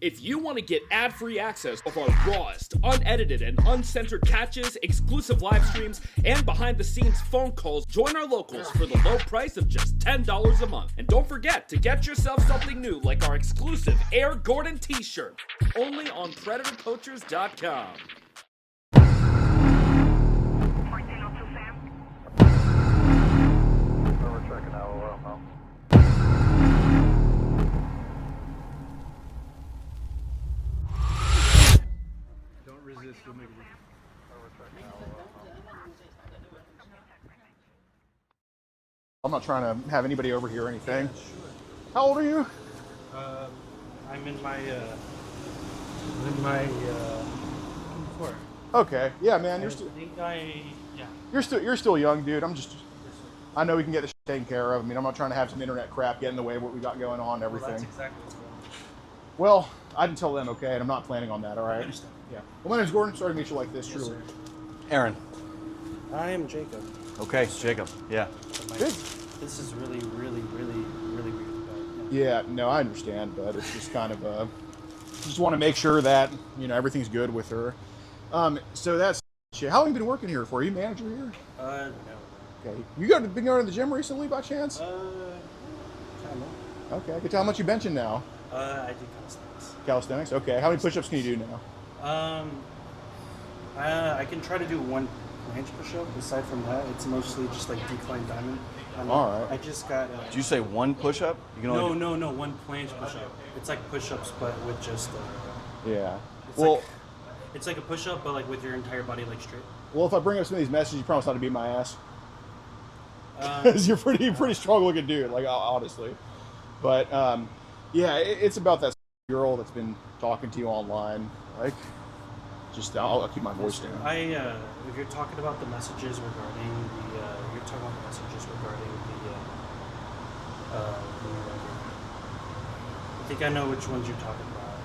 If you want to get ad-free access of our rawest, unedited, and uncensored catches, exclusive live streams, and behind-the-scenes phone calls, join our locals for the low price of just $10 a month. And don't forget to get yourself something new like our exclusive Air Gordon t-shirt, only on PredatorPoachers.com. I'm not trying to have anybody over here or anything. Yeah, sure. How old are you? I'm in my 24. Okay. Yeah, man. You're still young, dude. I know we can get this shit taken care of. I mean, I'm not trying to have some internet crap get in the way of what we got going on and everything. Well, that's exactly what's going on. Well, I didn't tell them, okay, and I'm not planning on that, all right? I understand. Yeah. Well, my name's Gordon. Sorry to meet you like this, truly. Sir. Aaron. I am Jacob. Okay, Jacob. Yeah. This is really weird. But, yeah, no, I understand, but it's just kind of just want to make sure that, you know, everything's good with her. So that's shit. How long have you been working here for? Are you manager here? No. Okay. You been going to the gym recently by chance? Kind of. Okay. I can tell how much you benching now. I do calisthenics. Calisthenics? Okay. How many push-ups can you do now? I can try to do one planche push-up. Aside from that, it's mostly just like decline diamond. All right. I just got. Did you say one push-up? You can only No, one planche push-up. It's like push-ups, but with just. Yeah. It's like a push-up, but like with your entire body like straight. Well, if I bring up some of these messages, you promise not to beat my ass. Because you're pretty strong-looking dude, like honestly. But yeah, it's about that girl that's been talking to you online. Like, just I'll keep my voice down. If you're talking about the messages regarding I think I know which ones you're talking about.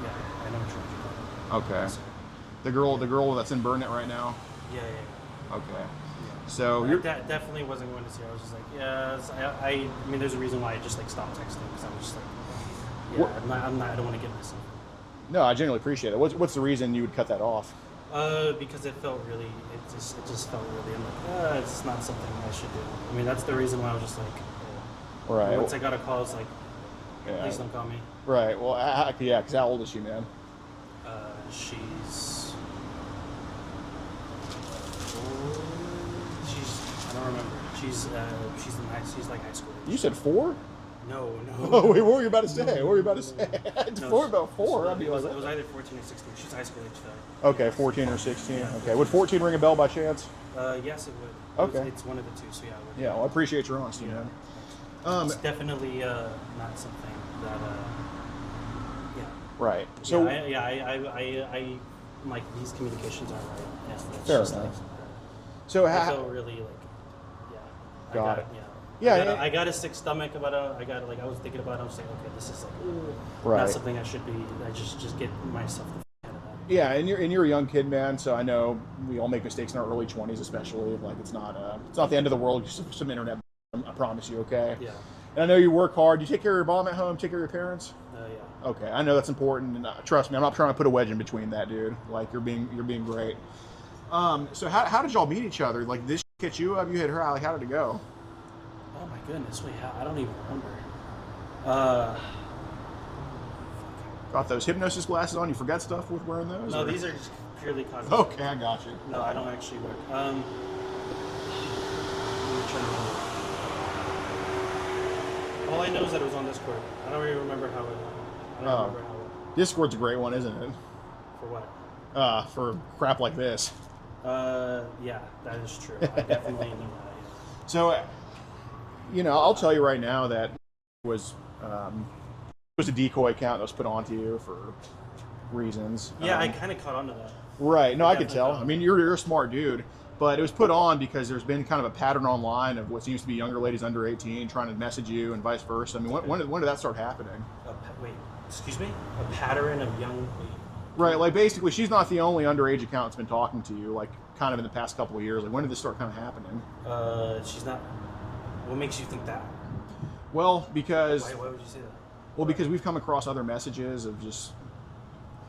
Yeah, I know which ones you're talking about. Okay. The girl that's in Burnett right now. Yeah. Okay. Yeah. So that definitely wasn't going to see. I was just like, yes. I mean, there's a reason why I just like stopped texting because I was just like, yeah, I don't want to get myself. No, I genuinely appreciate it. What's the reason you would cut that off? Because it just felt really. I'm like, it's not something I should do. I mean, that's the reason why I was just like, right. Once I got a call, it's like, please don't call me. Right. Well, yeah. Because how old is she, man? I don't remember. She's like high school. You said 4? No. Oh, wait, what were you about to say? About 4. I'd be like, it was either 14 or 16. She's high school age though. Okay, 14 or 16. Yeah. Okay. Would 14 ring a bell by chance? Yes, it would. Okay. It's one of the two, so yeah, it would. Yeah, well, I appreciate your honesty, man. It's definitely not something that yeah. Right. So I like these communications aren't right. Yes, fair just enough. like, so I feel really like got it. Yeah. I got a sick stomach about it. I was thinking about it. I was like, okay, this is like not something I should be. I just get myself the out of that. Yeah, and you're a young kid, man. So I know we all make mistakes in our early 20s, especially. Like it's not the end of the world. Just some internet. I promise you. Okay. Yeah. And I know you work hard. You take care of your mom at home. Take care of your parents. Yeah. Okay, I know that's important, and trust me, I'm not trying to put a wedge in between that, dude. Like you're being great. So how did y'all meet each other? Like this hit you up, you hit her. Like how did it go? Oh my goodness, wait, I don't even remember. Got those hypnosis glasses on? You forget stuff with wearing those? No, or? these are just purely cosmetic. Okay, I got you. No, I don't actually work. I'm trying to remember. All I know is that it was on Discord. I don't really remember how it. Discord's a great one, isn't it? For what? For crap like this. Yeah, that is true. I definitely know that. Yeah. So, you know, I'll tell you right now that it was a decoy account that was put onto you for reasons. Yeah, I kind of caught on to that. Right. No, I could tell. I mean, you're a smart dude. But it was put on because there's been kind of a pattern online of what seems to be younger ladies under 18 trying to message you and vice versa. I mean, when did that start happening? Wait, excuse me? A pattern of young... Right, like basically she's not the only underage account that's been talking to you, like kind of in the past couple of years. Like when did this start kind of happening? She's not... What makes you think that? Well, because... Why would you say that? Well, because we've come across other messages of just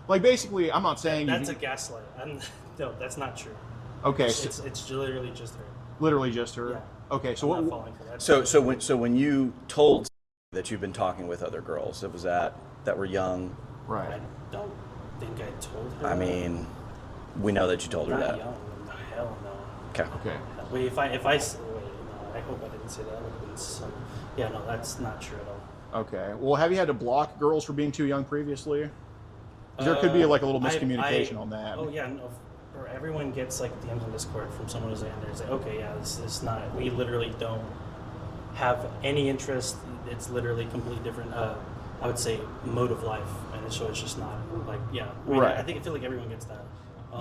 like basically, I'm not saying that's a gaslight. No, that's not true. Okay, it's literally just her. Literally just her. Yeah. Okay, so I'm not what? falling for that. So when you told that you've been talking with other girls, it was that were young. Right. I don't think I told her. I mean, we know that you told her not that. young. Hell no. Okay. Okay. Wait, if I no, I hope I didn't say that. It would have been some. Yeah, no, that's not true at all. Okay. Well, have you had to block girls for being too young previously? 'Cause there could be like a little miscommunication on that. Oh yeah, no, or everyone gets like DMs on Discord from someone who's in there. It's like, okay, yeah, this is not. We literally don't have any interest. It's literally completely different. I would say mode of life, and so it's just not like Right. I feel like everyone gets that.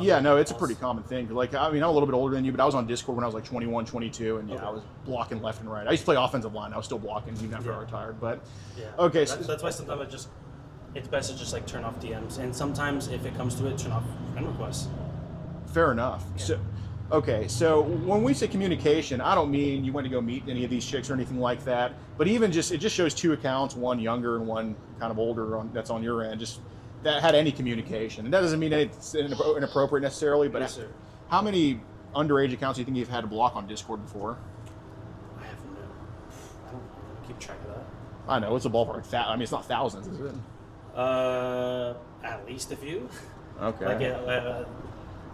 Yeah, no, it's a pretty common thing. Like, I mean, I'm a little bit older than you, but I was on Discord when I was like 21, 22, and I was blocking left and right. I used to play offensive line. I was still blocking even after I retired. But okay, that's why sometimes it's best to just like turn off DMs, and sometimes if it comes to it, turn off friend requests. Fair enough. Yeah. So when we say communication, I don't mean you went to go meet any of these chicks or anything like that. But even it just shows two accounts, one younger and one kind of older that's on your end. Just that had any communication, and that doesn't mean it's inappropriate necessarily. But Yes, sir. how many underage accounts do you think you've had to block on Discord before? I have no. I don't keep track of that. I know it's a ballpark. I mean, it's not thousands, is it? At least a few. Okay. Like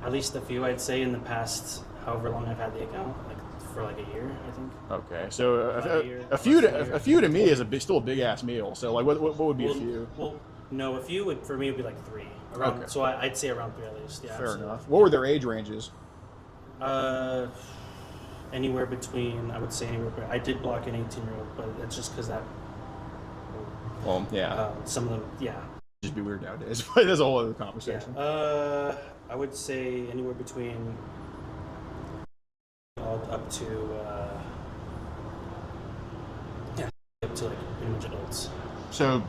at least a few, I'd say, in the past, however long I've had the account, like for like a year, I think. Okay, so a year, a few to me is still a big ass meal. So like, what would be a few? Well, no, a few for me would be like 3. Around, Okay. So I'd say around 3 at least. Yeah. Fair absolutely. enough. What were their age ranges? Anywhere between, I would say anywhere. I did block an 18-year-old, but it's just because that. Well, yeah. Some of them, yeah. Just be weird nowadays. But that's a whole other conversation. Yeah. I would say anywhere between up to up to like pretty much adults. So,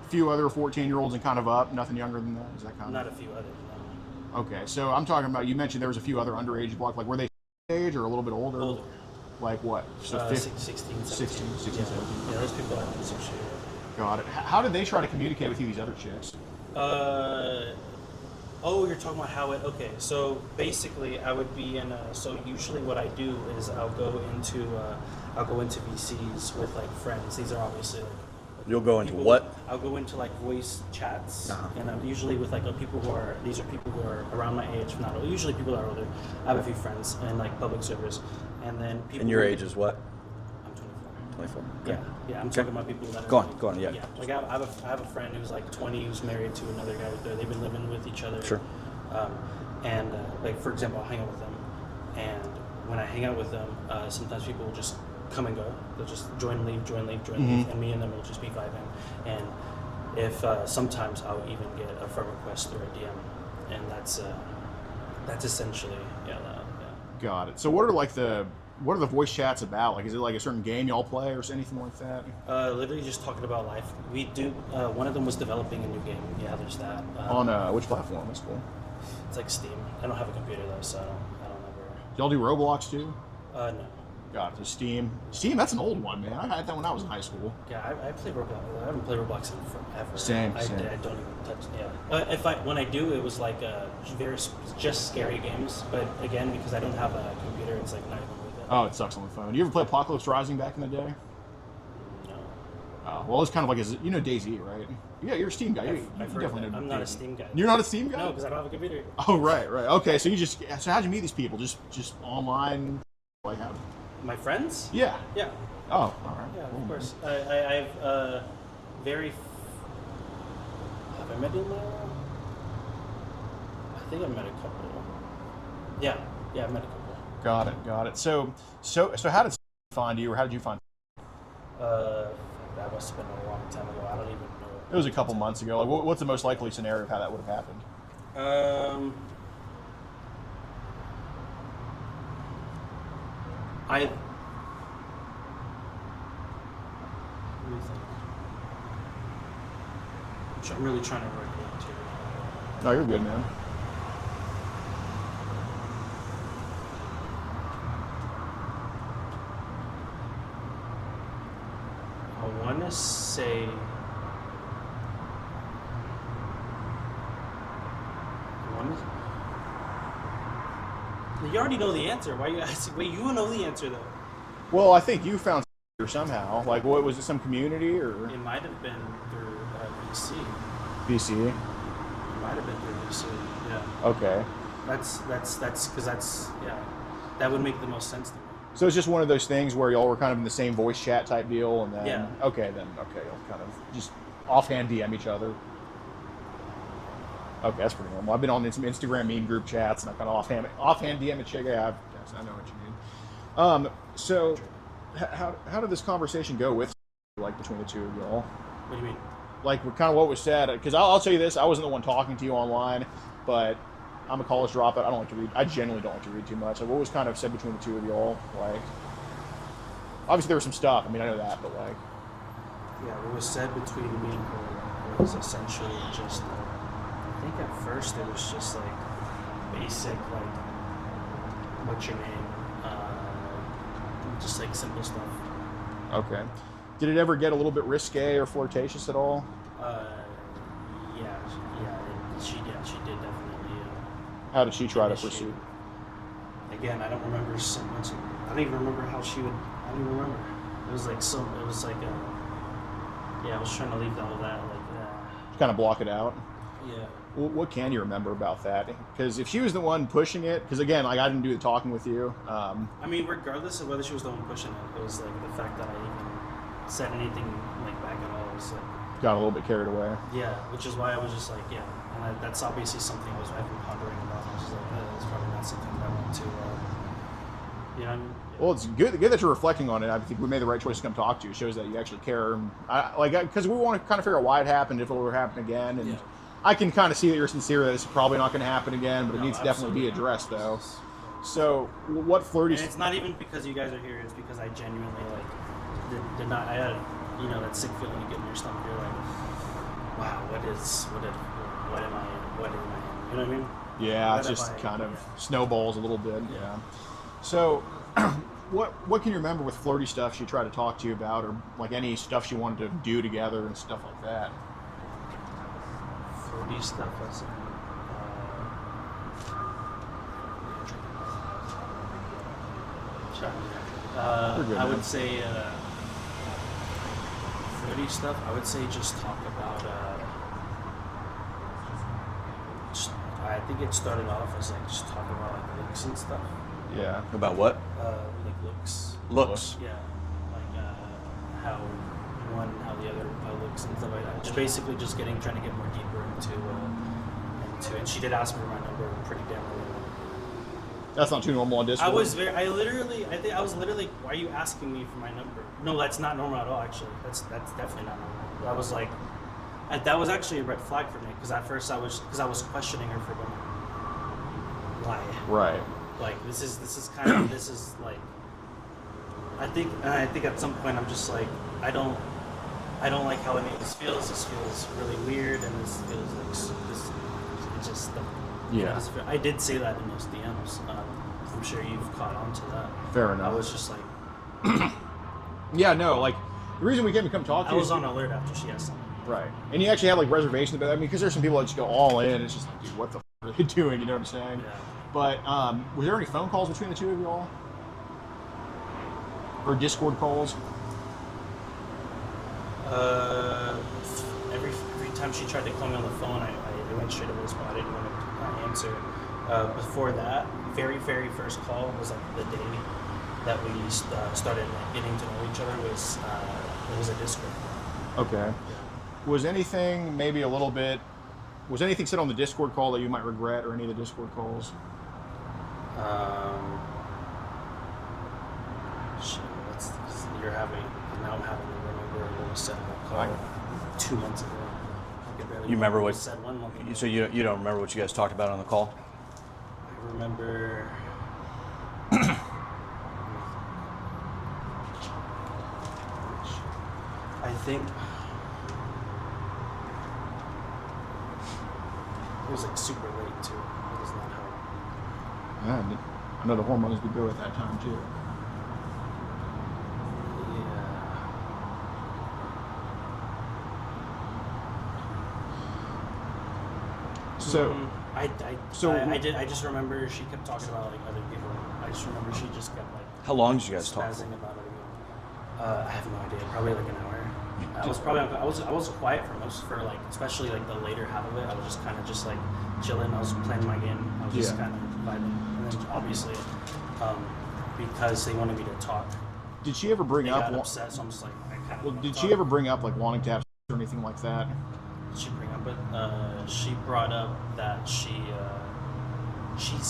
a few other 14-year-olds and kind of up, nothing younger than that. Is that kind Not of? a few others. No. Okay, so I'm talking about. You mentioned there was a few other underage blocked. Like, were they age or a little bit older? Older. Like what? So 16, 17. 17. Yeah, those people I associate. Got it. How did they try to communicate with you? These other chicks? Oh, you're talking about how it. Okay, so basically, I would be in. So usually, what I do is I'll go into VCs with like friends. These are obviously like. You'll go into what? I'll go into like voice chats, and I'm usually with like people who are. These are people who are around my age, not usually people that are older. I have a few friends in like public servers, and then people. And your age is what? I'm 24. 24. Yeah, yeah. I'm talking about people that are. Go on, yeah. Yeah, like I have a friend who's like 20 who's married to another guy. They've been living with each other. Sure. And like for example, I'll hang out with them, and when I hang out with them, sometimes people will just come and go. They'll just join, leave, and me and them will just be vibing. And if sometimes I'll even get a friend request through a DM, and that's essentially yeah. Got it. So what are the voice chats about? Like, is it like a certain game y'all play or anything like that? Literally just talking about life. We do. One of them was developing a new game. Yeah, there's that. On which platform? That's cool. It's like Steam. I don't have a computer though, so I don't ever. Y'all do Roblox too? No. Got it. So Steam, that's an old one, man. I had that when I was in high school. Yeah, I play Roblox. I haven't played Roblox in forever. Same. I don't even touch. Yeah. When I do, it was like just scary games. But again, because I don't have a computer, it's like not even worth it. Oh, it sucks on the phone. You ever play Apocalypse Rising back in the day? No. Oh, well, it's kind of like DayZ, right? Yeah, you're a Steam guy. You I've heard definitely of know that. I'm not a DayZ. Steam guy. You're not a Steam guy? No, because I don't have a computer. Oh, right. Okay, so so how'd you meet these people? Just online? Like how? My friends? Yeah. Yeah. Oh, all right. Yeah, Cool. of course. I've very. Have I met anyone? I think I met a couple. Yeah, I met a couple. Got it. So how did find you, or how did you find? That must have been a long time ago. I don't even know. It was a couple months ago. Like, what's the most likely scenario of how that would have happened? Let me think. I'm really trying to work it too. No, you're good, man. I want to say One. You already know the answer. Why are you asking? Wait, you know the answer though. Well, I think you found her somehow. Like, what was it? Some community or It might have been through VC. BC? It might have been through VC. Yeah. Okay. That's because that's yeah. That would make the most sense to me. So it's just one of those things where y'all were kind of in the same voice chat type deal, and then Yeah. okay, y'all kind of just offhand DM each other. Okay, that's pretty normal. I've been on some Instagram meme group chats, and I kind of offhand DM a chick. Yeah, I know what you mean. So how did this conversation go with like between the two of y'all? What do you mean? Like kind of what was said? Because I'll tell you this, I wasn't the one talking to you online, but I'm a college dropout. I don't like to read. I genuinely don't like to read too much. Like, what was kind of said between the two of y'all? Like, obviously there was some stuff. I mean, I know that, but like, Yeah, what was said between me and her was essentially just, I think at first it was just like basic, like, what's your name? Just like simple stuff. okay. Did it ever get a little bit risque or flirtatious at all? She did definitely. How did she try to initiate. pursue? Again, I don't remember so much. I don't even remember how she would. I don't even remember. It was like so. It was like yeah, I was trying to leave all that Kind of block it out. yeah. What can you remember about that? Because if she was the one pushing it, because again, like I didn't do the talking with you. I mean, regardless of whether she was the one pushing it, it was like the fact that I even said anything like back at all was like Got a little bit carried away. yeah, which is why I was just like yeah, and that's obviously something I've been pondering about. I was just like it's probably not something that I want to you know. Well, it's good that you're reflecting on it. I think we made the right choice to come talk to you. It shows that you actually care. Because we want to kind of figure out why it happened, if it will happen again. And Yeah. I can kind of see that you're sincere that it's probably not going to happen again, but it No, needs to definitely be absolutely. addressed, though. So, what flirty... And it's not even because you guys are here. It's because I genuinely like did not. I had that sick feeling you get in your stomach. You're like, wow, what am I? You know what I mean? Yeah, What it just have I- kind of yeah. snowballs a little bit. Yeah. So, what can you remember with flirty stuff she tried to talk to you about, or like any stuff she wanted to do together and stuff like that? Fruity stuff. That's We're good, I man. would say fruity stuff. I would say just talk about. I think it started off as like just talking about like looks and stuff. Yeah. About what? Like looks. Looks. Yeah, like how one, how the other looks and stuff like that. Just basically just trying to get more deeper into. And she did ask me for my number pretty damn early. That's not too normal on Discord. I was literally, why are you asking me for my number? No, that's not normal at all. Actually, that's definitely not normal. I was like, that was actually a red flag for me because at first I was questioning her for going, why? Right. Like this is like I think at some point I'm just like I don't like how any of this feels. This feels really weird, and this feels like this. It's just Yeah. I did say that in those DMs. I'm sure you've caught on to that. Fair enough. I was just like Yeah, no, like the reason we came to come talk to I you was is- on alert after she asked something. Right. And you actually had like reservations about it. I mean, because there's some people that just go all in. It's just like, dude, what the f are they doing? You know what I'm saying? Yeah. But was there any phone calls between the two of you all? Or Discord calls? Every time she tried to call me on the phone, I went straight over the spot. I didn't want to answer. Before that, very first call was like the day that we started like, getting to know each other. It was a Discord call. Okay. Was anything maybe a little bit? Was anything said on the Discord call that you might regret, or any of the Discord calls? Shit, you're having. Now I'm having to remember what was said on that call 2 months ago. I could barely You remember what? was said 1 month ago. So you don't remember what you guys talked about on the call? I remember. I think it was like super late too. It was not how. Yeah, I know the hormones would go at that time too. Yeah. So, I just remember she kept talking about like other people. I just remember she just kept like. How long did you guys talk? Spazzing about other people. I have no idea. Probably like an hour. I was quiet for like especially like the later half of it. I was just kind of just like chilling. I was playing my game. I was just kind of vibing. And then obviously, because they wanted me to talk. Did she ever bring up? Got upset, so I'm just like I kind of. Well, did she ever bring up like wanting to have or anything like that? Did she bring up it? She brought up that she's.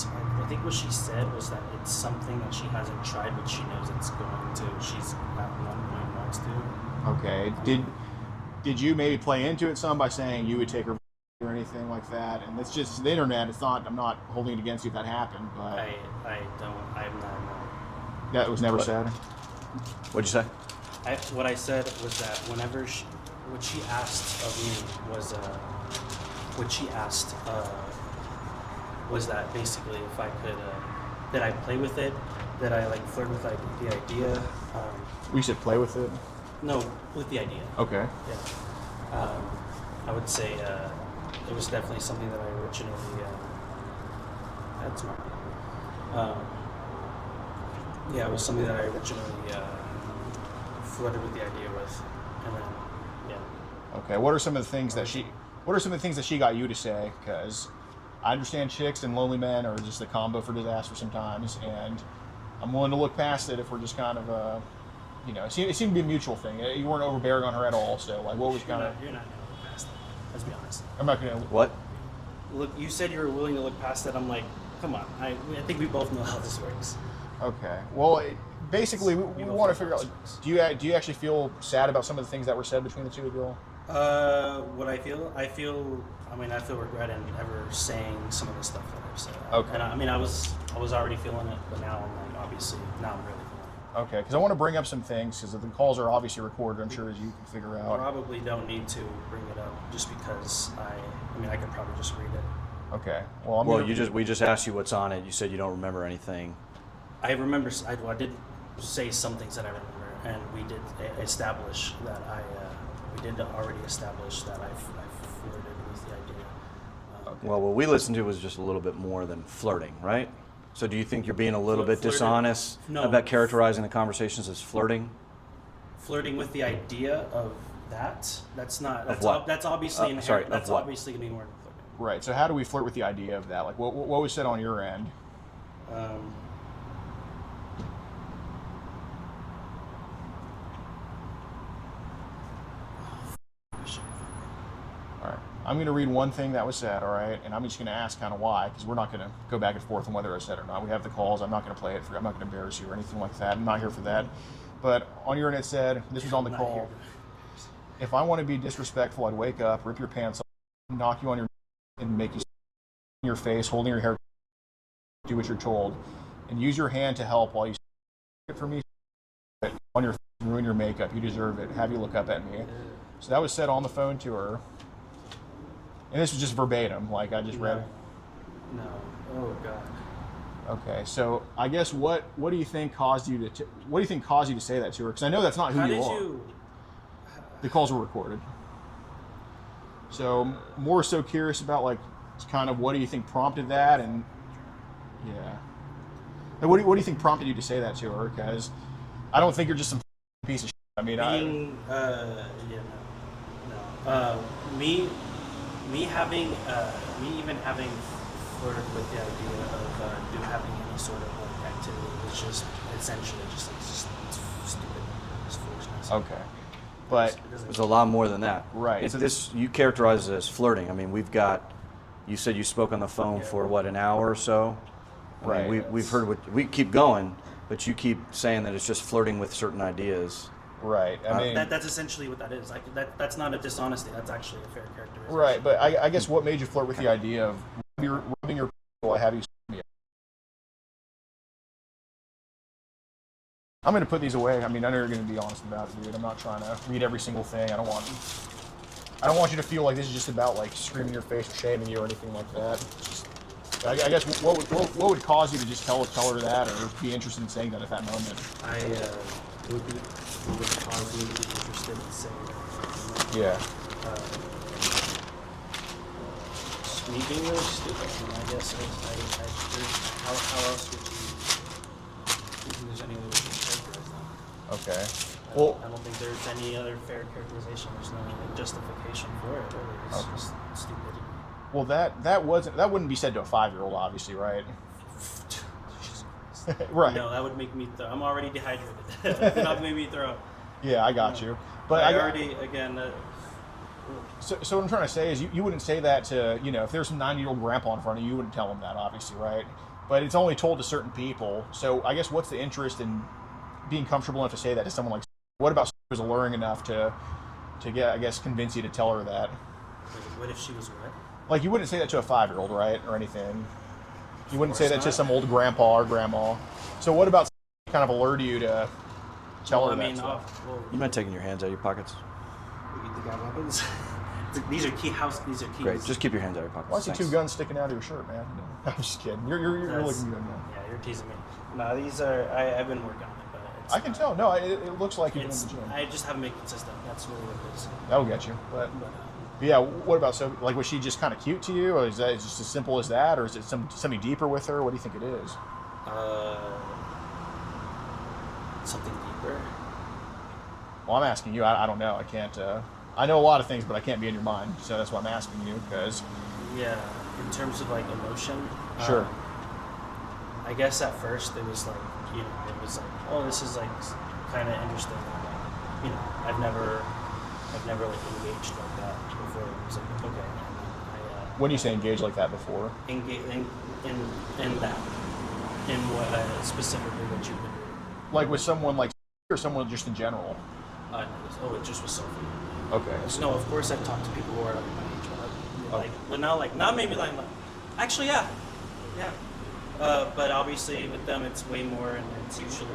I think what she said was that it's something that she hasn't tried, but she knows it's going to. She's at one point wants to. Okay. Did you maybe play into it some by saying you would take her or anything like that? And it's just the internet. It's not. I'm not holding it against you if that happened, but I'm not. That was never said. What'd you say? What I said was that whenever what she asked of me was that basically if I could that I play with it, that I like flirt with like the idea. We should play with it. No, with the idea. Okay. Yeah. I would say it was definitely something that I originally that's smart. Yeah, it was something that I originally flirted with the idea with, and then yeah. Okay. What are some of the things that she got you to say? Because I understand chicks and lonely men are just a combo for disaster sometimes, and I'm willing to look past it if we're just kind of it seemed to be a mutual thing. You weren't overbearing on her at all. So like, what was kind of? You're not gonna look past it. Let's be honest. I'm not gonna. What? Look, you said you were willing to look past it. I'm like, come on. I think we both know how this works. Okay. Well, basically, we want to figure out. Do you actually feel sad about some of the things that were said between the two of you? What I feel regret in ever saying some of the stuff that I've said. Okay. And I was already feeling it, but now I'm like, obviously, now I'm really feeling it. Okay, because I want to bring up some things because the calls are obviously recorded. I'm sure as you can figure out. Probably don't need to bring it up just because I could probably just read it. Okay. We just asked you what's on it. You said you don't remember anything. I remember. I did say some things that I remember, and we did establish that we did already establish that I flirted with the idea. Well, what we listened to was just a little bit more than flirting, right? So do you think you're being a little bit dishonest about characterizing the conversations as flirting? Flirting with the idea of that? That's not. That's what? That's obviously inherent. Sorry, that's of what? obviously going to be more than flirting. Right. So how do we flirt with the idea of that? Like, what was said on your end? All right. I'm going to read one thing that was said, all right? And I'm just going to ask kind of why, because we're not going to go back and forth on whether I said it or not. We have the calls. I'm not going to play it. I'm not going to embarrass you or anything like that. I'm not here for that. But on your end it said, this was on the call, if I want to be disrespectful, I'd wake up, rip your pants off, knock you on your and make you in your face, holding your hair, do what you're told, and use your hand to help while you it for me on your face and ruin your makeup. You deserve it. Have you look up at me. So that was said on the phone to her. And this was just verbatim, like I just read. No. Oh God. Okay, so I guess what do you think caused you to say that to her? Because I know that's not who you are. The calls were recorded. So more so curious about like kind of what do you think prompted that, and yeah, and what do you think prompted you to say that to her? Because I don't think you're just some piece of shit. I mean, me even having flirted with the idea of having any sort of like activity was just essentially just it's stupid, it's foolishness. Okay, but there's a lot more than that, right? So this you characterize it as flirting. I mean, you said you spoke on the phone for what, an hour or so? Right. I mean, we've heard we keep going, but you keep saying that it's just flirting with certain ideas. Right. I mean, that's essentially what that is. Like that's not a dishonesty. That's actually a fair characterization. Right, but I guess what made you flirt with the idea of rubbing your while I have you? I'm going to put these away. I mean, I know you're going to be honest about it, dude. I'm not trying to read every single thing. I don't want you to feel like this is just about like screaming in your face or shaming you or anything like that. Just, I guess what would cause you to just tell her that or be interested in saying that at that moment? Would cause me to be interested in saying that. Yeah. just me being really stupid. I guess how else would you think there's any other way to characterize that? Okay. I don't think there's any other fair characterization. There's no justification for it. Really. It's just stupidity. Well, that wouldn't be said to a 5-year-old, obviously, right? Right. No, that would make me throw. I'm already dehydrated. That would make me throw. Yeah, I got you. But So what I'm trying to say is you wouldn't say that to, if there's some 90-year-old grandpa in front of you, you wouldn't tell him that, obviously, right? But it's only told to certain people. So I guess what's the interest in being comfortable enough to say that to someone like, what about was alluring enough to get, I guess, convince you to tell her that? What if she was what? Like, you wouldn't say that to a 5-year-old, right? Or anything. You wouldn't say that to some old grandpa or grandma. So what about kind of allured you to tell her that stuff? You mind taking your hands out of your pockets? The guy weapons? These are keys. Great. Just keep your hands out of your pockets. Why see 2 guns sticking out of your shirt, man? No, I'm just kidding. You're looking good, man. Yeah, you're teasing me. No, these are. I've been working on it, but I can tell. No, it looks like you're in the gym. I just haven't made it consistent. That's really what it is. That'll get you. But yeah, what about was she just kind of cute to you, or is that just as simple as that, or is it something deeper with her? What do you think it is? Something deeper. Well, I'm asking you. I don't know. I can't. I know a lot of things, but I can't be in your mind, so that's why I'm asking you. Because yeah, in terms of like emotion. Sure. I guess at first it was like it was like, oh, this is like kind of interesting. Like, I've never like engaged like that before. It was like, okay. When you say engage like that before? Engage in that, in what specifically what you've been doing. Like with someone like, or someone just in general? It just was Sophie. Okay. No, of course I've talked to people who are like my age, but not maybe like, actually yeah. But obviously with them it's way more, and it's usually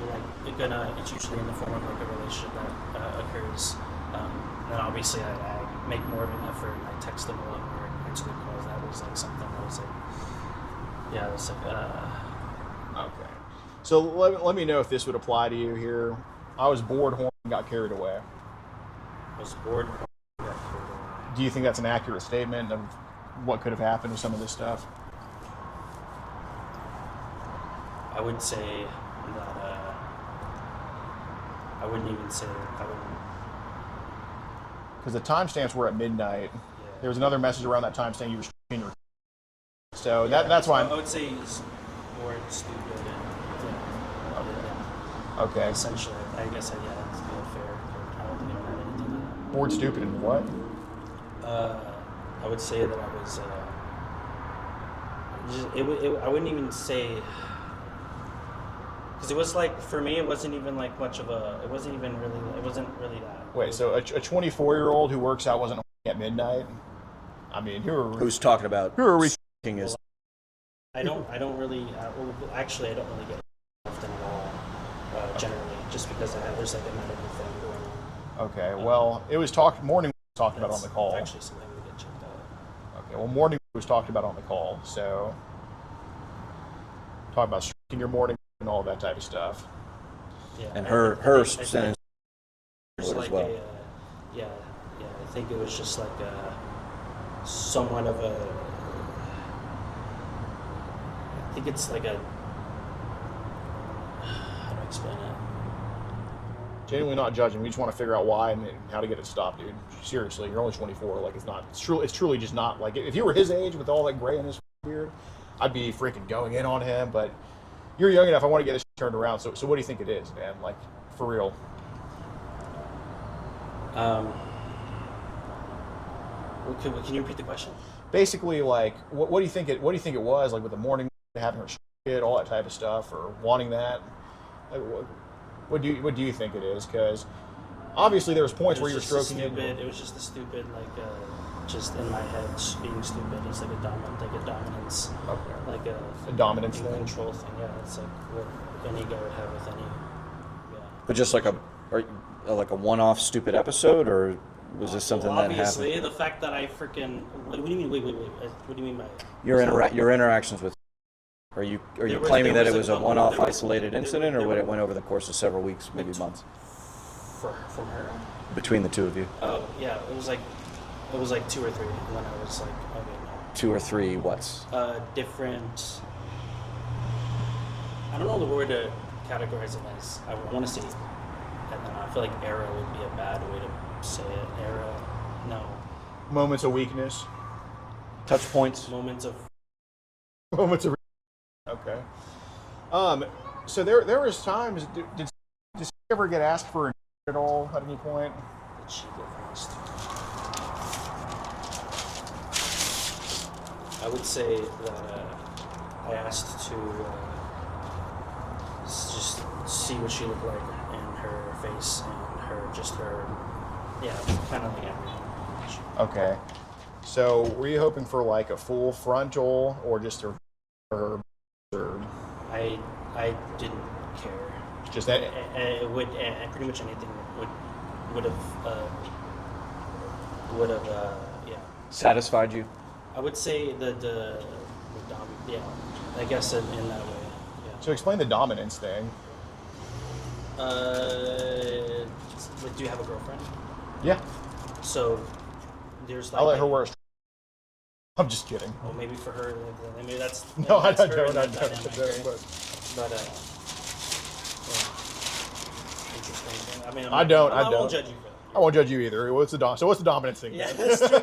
it's usually in the form of like a relationship that occurs. And then obviously I make more of an effort, and I text them a lot more, and answer their calls. That was like something that was like, yeah, it was like Okay. So let me know if this would apply to you here. I was bored, horny, and got carried away. I was bored, and got carried away. Do you think that's an accurate statement of what could have happened with some of this stuff? I would say that I wouldn't even say I wouldn't. Because the timestamps were at midnight. Yeah. There was another message around that time saying you were in your. So that's why I would say he's bored, stupid, and Okay. Essentially, I guess that's fair. I don't think I had anything like that. Bored, stupid, and what? I would say that I was. I wouldn't even say. Because it was like, for me, it wasn't even like much of a. It wasn't really that. Wait, so a 24-year-old who works out wasn't at midnight? I mean, who's talking about? Who are we? Is I don't really. Actually, I don't really get often at all. Generally, just because there's like a medical thing going on. Okay. Well, it was morning was talked about on the call. Actually, something to get checked out. Okay. Well, morning was talked about on the call. So, talk about striking your morning and all that type of stuff. Yeah. And her sentence as like well. I think it was just like somewhat of a. I think it's like a. How do I explain it? Genuinely not judging. We just want to figure out why and how to get it stopped, dude. Seriously, you're only 24. Like, it's truly just not like, if you were his age with all that gray in his beard, I'd be freaking going in on him. But you're young enough. I want to get this turned around. So what do you think it is, man? Like, for real. Can you repeat the question? Basically, like, what do you think it was, like, with the morning, having her shit, all that type of stuff, or wanting that? Like, what do you think it is? Because obviously there was points where you were stroking it. It was just the stupid, like, just in my head, being stupid. It's like a dominance. Okay. Like a dominance thing. Control thing. Yeah, it's like what any guy would have with any. Yeah. But just like a one-off stupid episode, or was this something that happened? Obviously, the fact that I freaking. What do you mean? Wait. What do you mean by your interactions with? Are you claiming that it was a one-off isolated incident, or it went over the course of several weeks, maybe months? From her. Between the two of you. Oh yeah, it was like 2 or 3, and then I was like, okay, no. 2 or 3 what's? Different. I don't know the word to categorize it as. I want to say, and then I feel like era would be a bad way to say it. Era, no. Moments of weakness. Touch points. Moments of. Moments of. Okay. So there was times. Did she ever get asked for at all at any point? Did she go first? I would say that I asked to just see what she looked like in her face and her, kind of like everything. Okay. So were you hoping for like a full frontal or just her? I didn't care. Just that. It would pretty much anything would have yeah. Satisfied you? I would say I guess in that way. Yeah. So explain the dominance thing. Like, do you have a girlfriend? Yeah. So there's like. I'll let her wear a. I'm just kidding. Well, maybe for her, maybe that's. No, that's I her don't. and I that don't. dynamic, right? But interesting thing. I mean, I don't. I won't judge you for that. I won't judge you either. So what's the dominance thing? Yeah, that's true.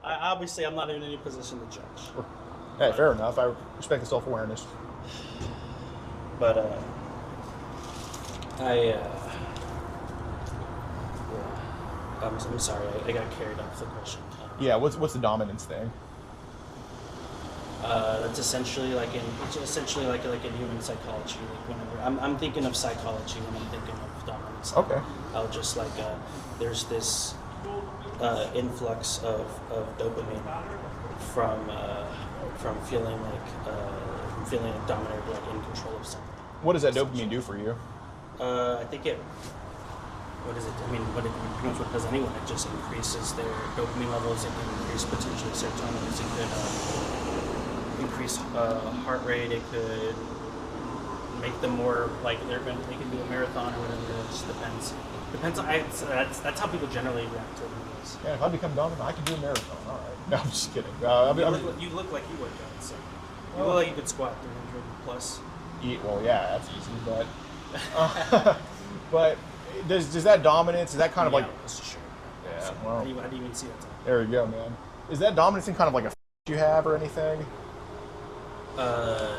Obviously, I'm not in any position to judge. Hey, fair enough. I respect the self-awareness. But I'm sorry. I got carried off the question. Yeah. What's the dominance thing? That's essentially like in human psychology. Like whenever I'm thinking of psychology when I'm thinking of dominance. Okay. I'll just like there's this influx of dopamine from feeling like dominated, like in control of something. What does that dopamine do for you? I think it. What is it? I mean, pretty much what it does anyone. It just increases their dopamine levels. It can increase potentially serotonin. It could increase heart rate. It could make them more like they can do a marathon or whatever. It just depends. Depends. That's how people generally react to it. Yeah, if I become dominant, I can do a marathon. All right. No, I'm just kidding. You look like you work out. So you look like you could squat 300 plus. Well, yeah, that's easy, but but does that dominance? Is that kind of like? Sure. Yeah. So Well, how do you even see that? there you go, man. Is that dominance thing kind of like a you have or anything? The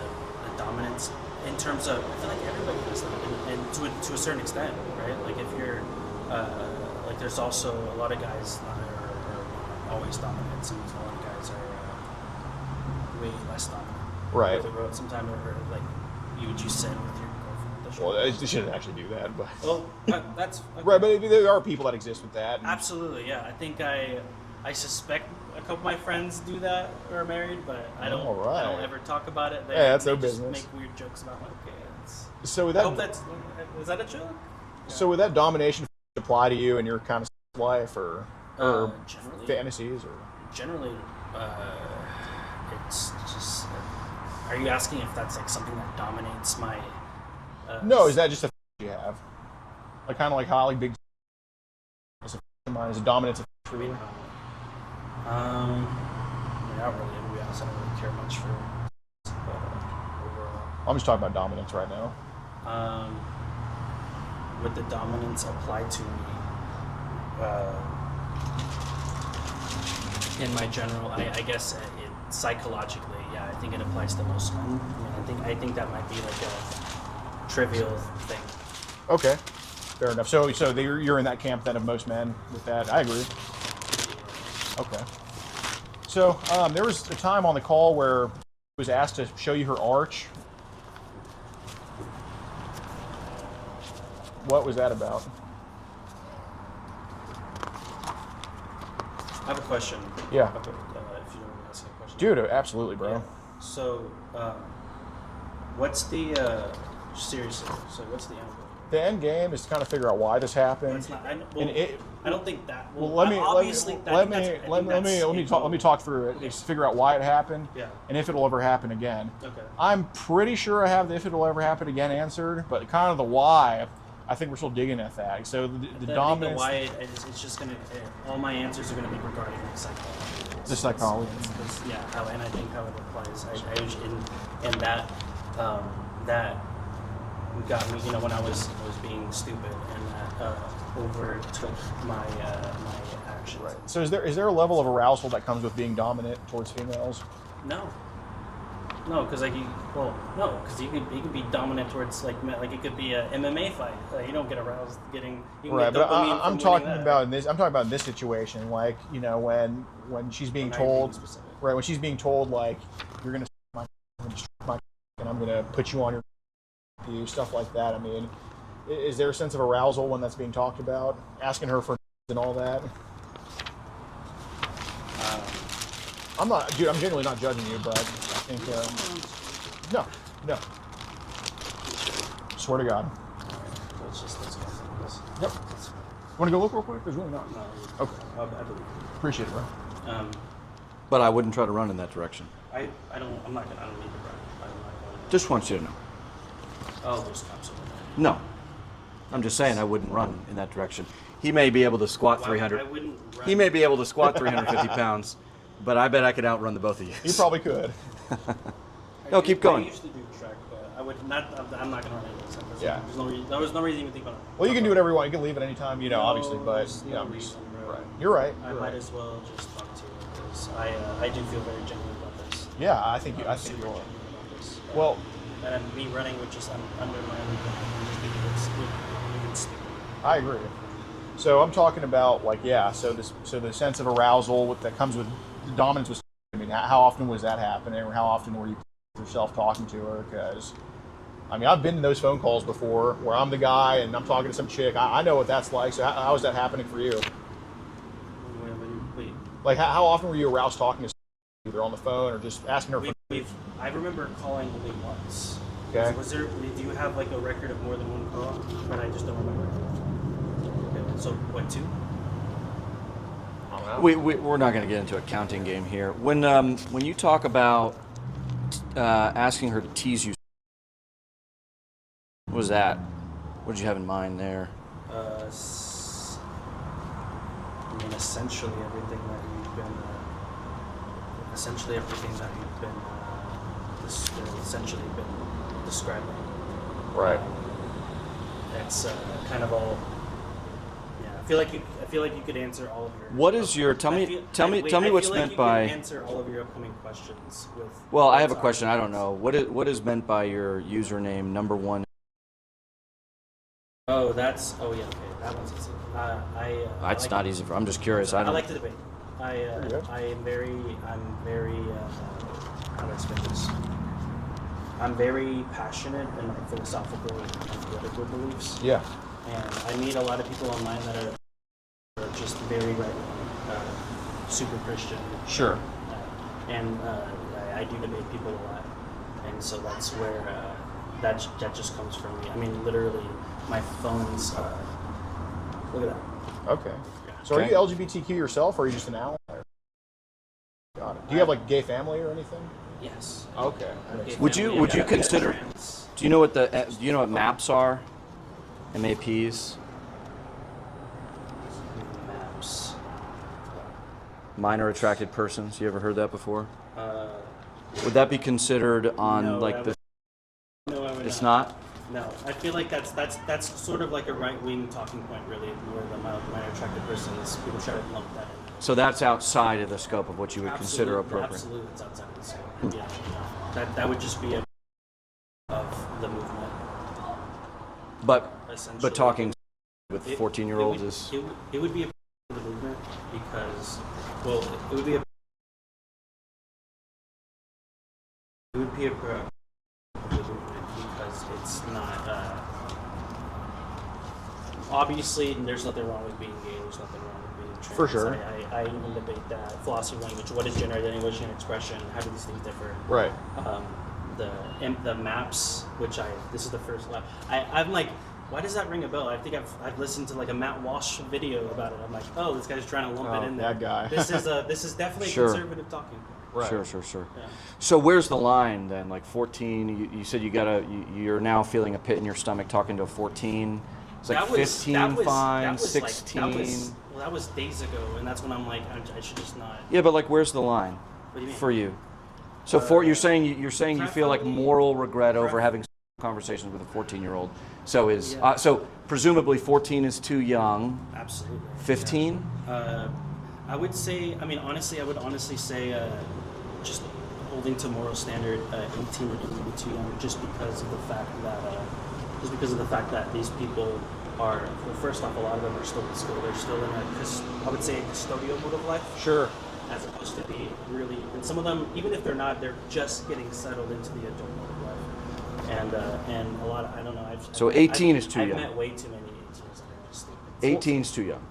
dominance in terms of I feel like everybody has that, and to a certain extent, right? Like if you're like there's also a lot of guys that are always dominant. Sometimes a lot of guys are way less dominant. Right. Sometimes like you sit with your girlfriend. Well, they shouldn't actually do that, but. Well, that's okay. Right, but there are people that exist with that. Absolutely, yeah. I think I suspect a couple of my friends do that or are married, but I don't. All right. I don't ever talk about it. That's their just business. Make weird jokes about like, okay, So with I that, hope that's is that a joke? so would that domination apply to you in your kind of life or Generally, fantasies or? Generally, it's just. Are you asking if that's like something that dominates my? No, is that just a you have? Like kind of like how like big. Is a dominance for you? I mean, not really. To be honest, I don't really care much for. Overall. I'm just talking about dominance right now. Would the dominance apply to me? In my general, I guess psychologically, yeah, I think it applies to most men. I mean, I think that might be like a trivial thing. Okay, fair enough. So you're in that camp then of most men with that. I agree. Okay. So there was a time on the call where I was asked to show you her arch. What was that about? I have a question. Yeah. If you don't want to ask a question. Dude, absolutely, bro. Yeah. So, what's the seriously? So, what's the end goal? The end game is to kind of figure out why this happened. It's not, I don't think that. Well, let me talk through it. Okay. Just figure out why it happened, Yeah. and if it'll ever happen again. Okay. I'm pretty sure I have the if it'll ever happen again answered, but kind of the why I think we're still digging at that. So the The dominance. why it's just gonna all my answers are gonna be regarding like psychology. The psychology. Yeah, and I think how it applies. I usually and that that got me. When I was being stupid, and that overtook my actions. Right. So is there a level of arousal that comes with being dominant towards females? No, because you could be dominant towards like it could be a MMA fight. You don't get aroused getting. You can Right, get but dopamine I'm from talking winning that. about in this. I'm talking about in this situation, like when she's being told, right? When she's being told like you're gonna and I'm gonna put you on your stuff like that. I mean, is there a sense of arousal when that's being talked about? Asking her for and all that. I'm not, dude. I'm genuinely not judging you, but I think no. Swear to God. Let's go. Yep. Want to go look real quick? There's really not. No, Okay. I believe. Appreciate it, bro. But I wouldn't try to run in that direction. I don't need to run. I'm not going to. Just want you to know. Oh, there's cops over there. No. I'm just saying I wouldn't run in that direction. He may be able to squat 300. I wouldn't run. He may be able to squat 350 pounds, but I bet I could outrun the both of you. You probably could. No, keep going. I usually do track, but I would not. I'm not going to run into this. Yeah. There was no reason to even think about it. Well, you can do whatever you want. You can leave at any time, obviously. But there's no I'm just- reason, bro. right. You're right. I might as well just talk to you because I do feel very genuine about this. Yeah, I think you I'm are. super genuine about this. Well, And me running would just undermine just even stupid. I agree. So I'm talking about so the sense of arousal that comes with the dominance was. I mean, how often was that happening, or how often were you yourself talking to her? Because, I mean, I've been in those phone calls before where I'm the guy and I'm talking to some chick. I know what that's like. So how is that happening for you? Wait. Like, how often were you aroused talking to someone, either on the phone or just asking her for? I remember calling only once. Okay. Do you have like a record of more than one call? But I just don't remember. Okay, so what, 2? We're not going to get into a counting game here. When you talk about asking her to tease you, what was that? What did you have in mind there? I mean, essentially everything that you've been describing. Right. It's kind of all. Yeah, I feel like you could answer all of your. What is your? Tell me what's meant by. You could answer all of your upcoming questions with. Well, I have a question. I don't know. What is meant by your username number 1? Oh, yeah. Okay, that one's easy. It's not easy. I'm just curious. I like to debate. I'm very. How do I explain this? I'm very passionate in my philosophical and political beliefs. Yeah. And I meet a lot of people online that are just very super Christian. Sure. And I do debate people a lot, and so that's where that just comes from me. I mean, literally, my phone's. Look at that. Okay. So are you LGBTQ yourself, or are you just an ally? Got it. Do you have like gay family or anything? Yes. Okay. Would you consider? Do you know what MAPs are? MAPs. Maps. Minor attracted persons. You ever heard that before? Would that be considered on No, the? No, I would It's not. not. No, I feel like that's sort of like a right-wing talking point, really, where the minor attracted persons, people try to lump that in. So that's outside of the scope of what you would consider Absolutely, appropriate. Absolutely, it's outside of the scope. Yeah, no. That would just be of the movement. But Essentially, talking with it- 14-year-olds it would- is. It would be a part of the movement because, well, it would be a part of the movement because it's not. Obviously, there's nothing wrong with being gay. There's nothing wrong with being trans. For sure. I even debate that philosophy of language. What is gender identity and expression? How do these things differ? Right. The maps, which this is the first lap. I'm like, why does that ring a bell? I think I've listened to like a Matt Walsh video about it. I'm like, oh, this guy's trying to lump it in there. That guy. This is definitely Sure. conservative talking. Right. Sure. Yeah. So where's the line then? Like 14, you said you're now feeling a pit in your stomach talking to a 14, It's like 15 fines, 16. That was days ago, and that's when I'm like, I should just not. Yeah, but like, where's the line What do you mean? for you? So you're saying you feel like moral regret over having conversations with a 14-year-old. So so presumably 14 is too young. Absolutely. 15? Yeah. I would say. I meuld honestly say just holding to moral standard. 18 would be too young, just because of the fact that these people are. Well, first off, a lot of them are still in school. They're still in I would say a custodial mode of life. Sure. As opposed to be really, and some of them, even if they're not, they're just getting settled into the adult mode of life. And a lot of, I don't know. So 18 is too young. I've met way too many 18s that are just stupid. 18 is too young.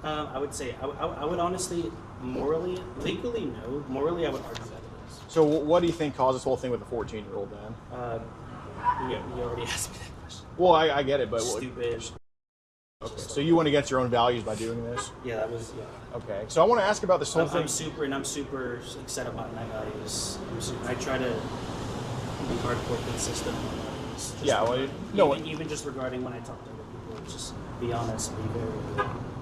I would say, I would honestly, legally, no. Morally, I would argue that it is. So what do you think caused this whole thing with the 14-year-old then? You already asked me that question. Well, I get it, but Stupid. Okay, so you went against your own values by doing this? Yeah, that was, Okay, so I want to ask about this whole thing. I'm super set about my values. I try to be hardcore consistent on my values. Even just regarding when I talk to other people, just be honest, be very.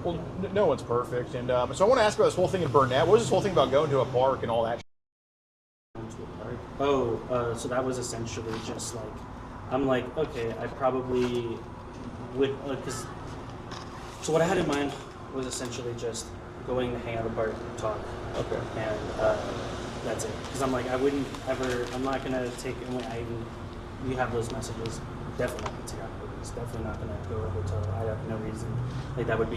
Well, no one's perfect, and so I want to ask about this whole thing in Burnett. What was this whole thing about going to a park and all that? So that was essentially just like, I'm like, okay, I probably would, because. So what I had in mind was essentially just going to hang out at the park and talk. Okay. And that's it. Because I'm like, I'm not going to take, we have those messages, definitely not going to take out movies, definitely not going to go to a hotel. I have no reason. Like, that would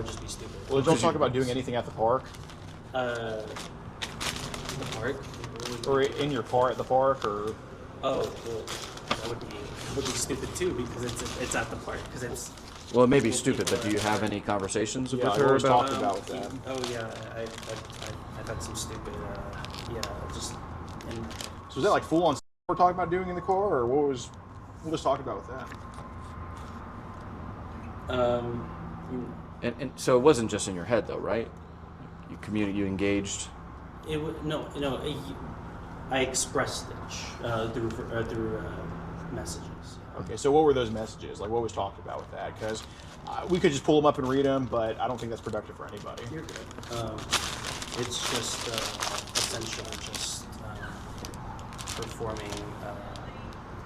just be stupid. Well, don't talk about doing anything at the park. The park? Or in your car at the park, or? Oh, well, that would be stupid too, because it's at the park, because it's. Well, it may be stupid, but do you have any conversations with her about? Talked about that. Oh yeah, I've had some stupid. Just. So is that like full on we're talking about doing in the car, or what was? We'll just talk about with that. And so it wasn't just in your head, though, right? You engaged. I expressed it through messages. Okay, so what were those messages? Like, what was talked about with that? Because we could just pull them up and read them, but I don't think that's productive for anybody. You're good. It's just essentially just performing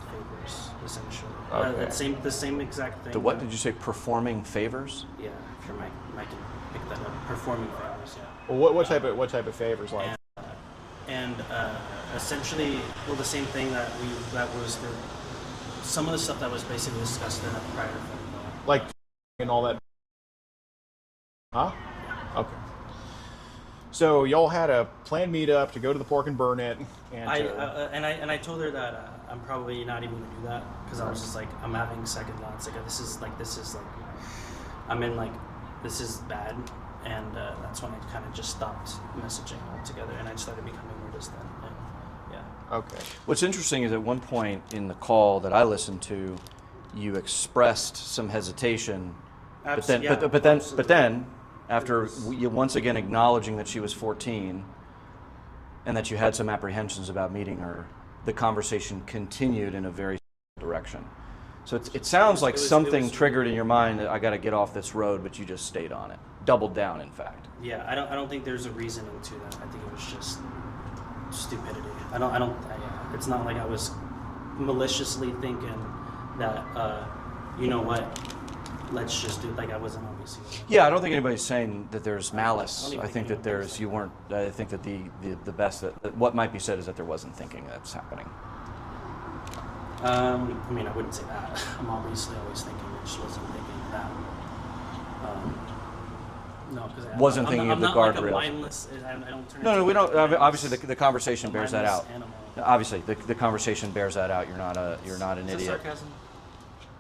favors, essentially. Okay. The same exact thing. The what did you say? Performing favors? Yeah, if your mic can pick that up. Performing favors. Yeah. Well, what type of favors like? And essentially, well, the same thing that was some of the stuff that was basically discussed in a prior phone call. Like and all that. Huh? Okay. So y'all had a planned meetup to go to the park and burn it, and I told her that I'm probably not even gonna do that, because I was just like, I'm having second thoughts. Like this is I'm in like, this is bad, and that's when I kind of just stopped messaging altogether, and I started becoming more distant. And, yeah. Okay. What's interesting is at one point in the call that I listened to, you expressed some hesitation, but then after you once again acknowledging that she was 14 and that you had some apprehensions about meeting her, the conversation continued in a very direction. So it sounds like something triggered in your mind that I got to get off this road, but you just stayed on it, doubled down, in fact. Yeah, I don't think there's a reasoning to that. I think it was just stupidity. It's not like I was maliciously thinking that, you know what, let's just do it. Like I wasn't obviously. Yeah, I don't think anybody's saying that there's malice. I think that you weren't. I think that the best that what might be said is that there wasn't thinking that's happening. I mean, I wouldn't say that. I'm obviously always thinking. I just wasn't thinking that. No, because wasn't thinking of the guardrails. I don't turn. No, we don't. Obviously, the conversation bears that out. Animal. Obviously, the conversation bears that out. You're not an Is idiot. that sarcasm?